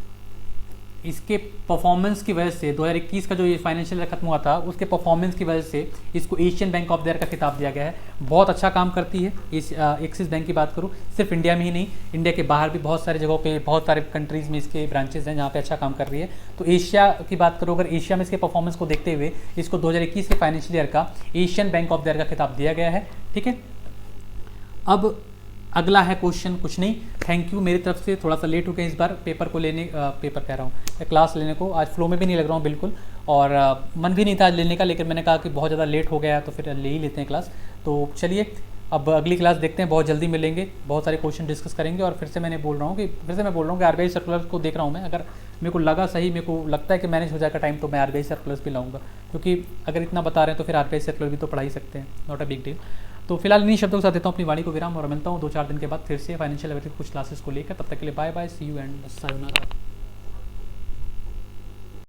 इसके परफॉर्मेंस की वजह से 2021 का जो ये फाइनेंशियल ईयर खत्म हुआ था, उसके परफॉर्मेंस की वजह से इसको Asian bank of the year का खिताब दिया गया है। बहुत अच्छा काम करती है इस एक्सिस बैंक की बात करूँ, सिर्फ इंडिया में ही नहीं, इंडिया के बाहर भी बहुत सारी जगहों पे, बहुत सारे कंट्रीज़ में इसके ब्रांचेज हैं जहाँ पे अच्छा काम कर रही है। तो एशिया की बात करूँ, अगर एशिया में इसके परफॉर्मेंस को देखते हुए इसको 2021 के फाइनेंशियल ईयर का Asian bank of the year का खिताब दिया गया है, ठीक है। अब अगला है क्वेश्चन, कुछ नहीं, थैंक यू मेरी तरफ से, थोड़ा सा लेट हो गया इस बार पेपर को लेने, पेपर कह रहा हूँ क्लास लेने को, आज फ्लो में भी नहीं लग रहा हूँ बिल्कुल, और मन भी नहीं था आज लेने का, लेकिन मैंने कहा कि बहुत ज़्यादा लेट हो गया तो फिर ले ही लेते हैं क्लास। तो चलिए अब अगली क्लास देखते हैं, बहुत जल्दी मिलेंगे, बहुत सारे क्वेश्चन डिस्कस करेंगे। और फिर से मैं बोल रहा हूँ कि आरबीआई सर्कुलर को देख रहा हूँ मैं, अगर मेरे को लगा सही, मेरे को लगता है कि मैनेज हो जाएगा टाइम, तो मैं आरबीआई सर्कुलर्स भी लाऊंगा, क्योंकि अगर इतना बता रहे हैं तो फिर आरबीआई सर्कुलर भी तो पढ़ा ही सकते हैं, नॉट अ बिग डील। तो फिलहाल इन्हीं शब्दों के साथ देता हूँ अपनी वाणी को विराम, और मिलता हूँ 2-4 दिन के बाद फिर से फाइनेंशियल अवेयरनेस कुछ क्लासेस को लेकर। तब तक के लिए bye bye, see you and sayonara.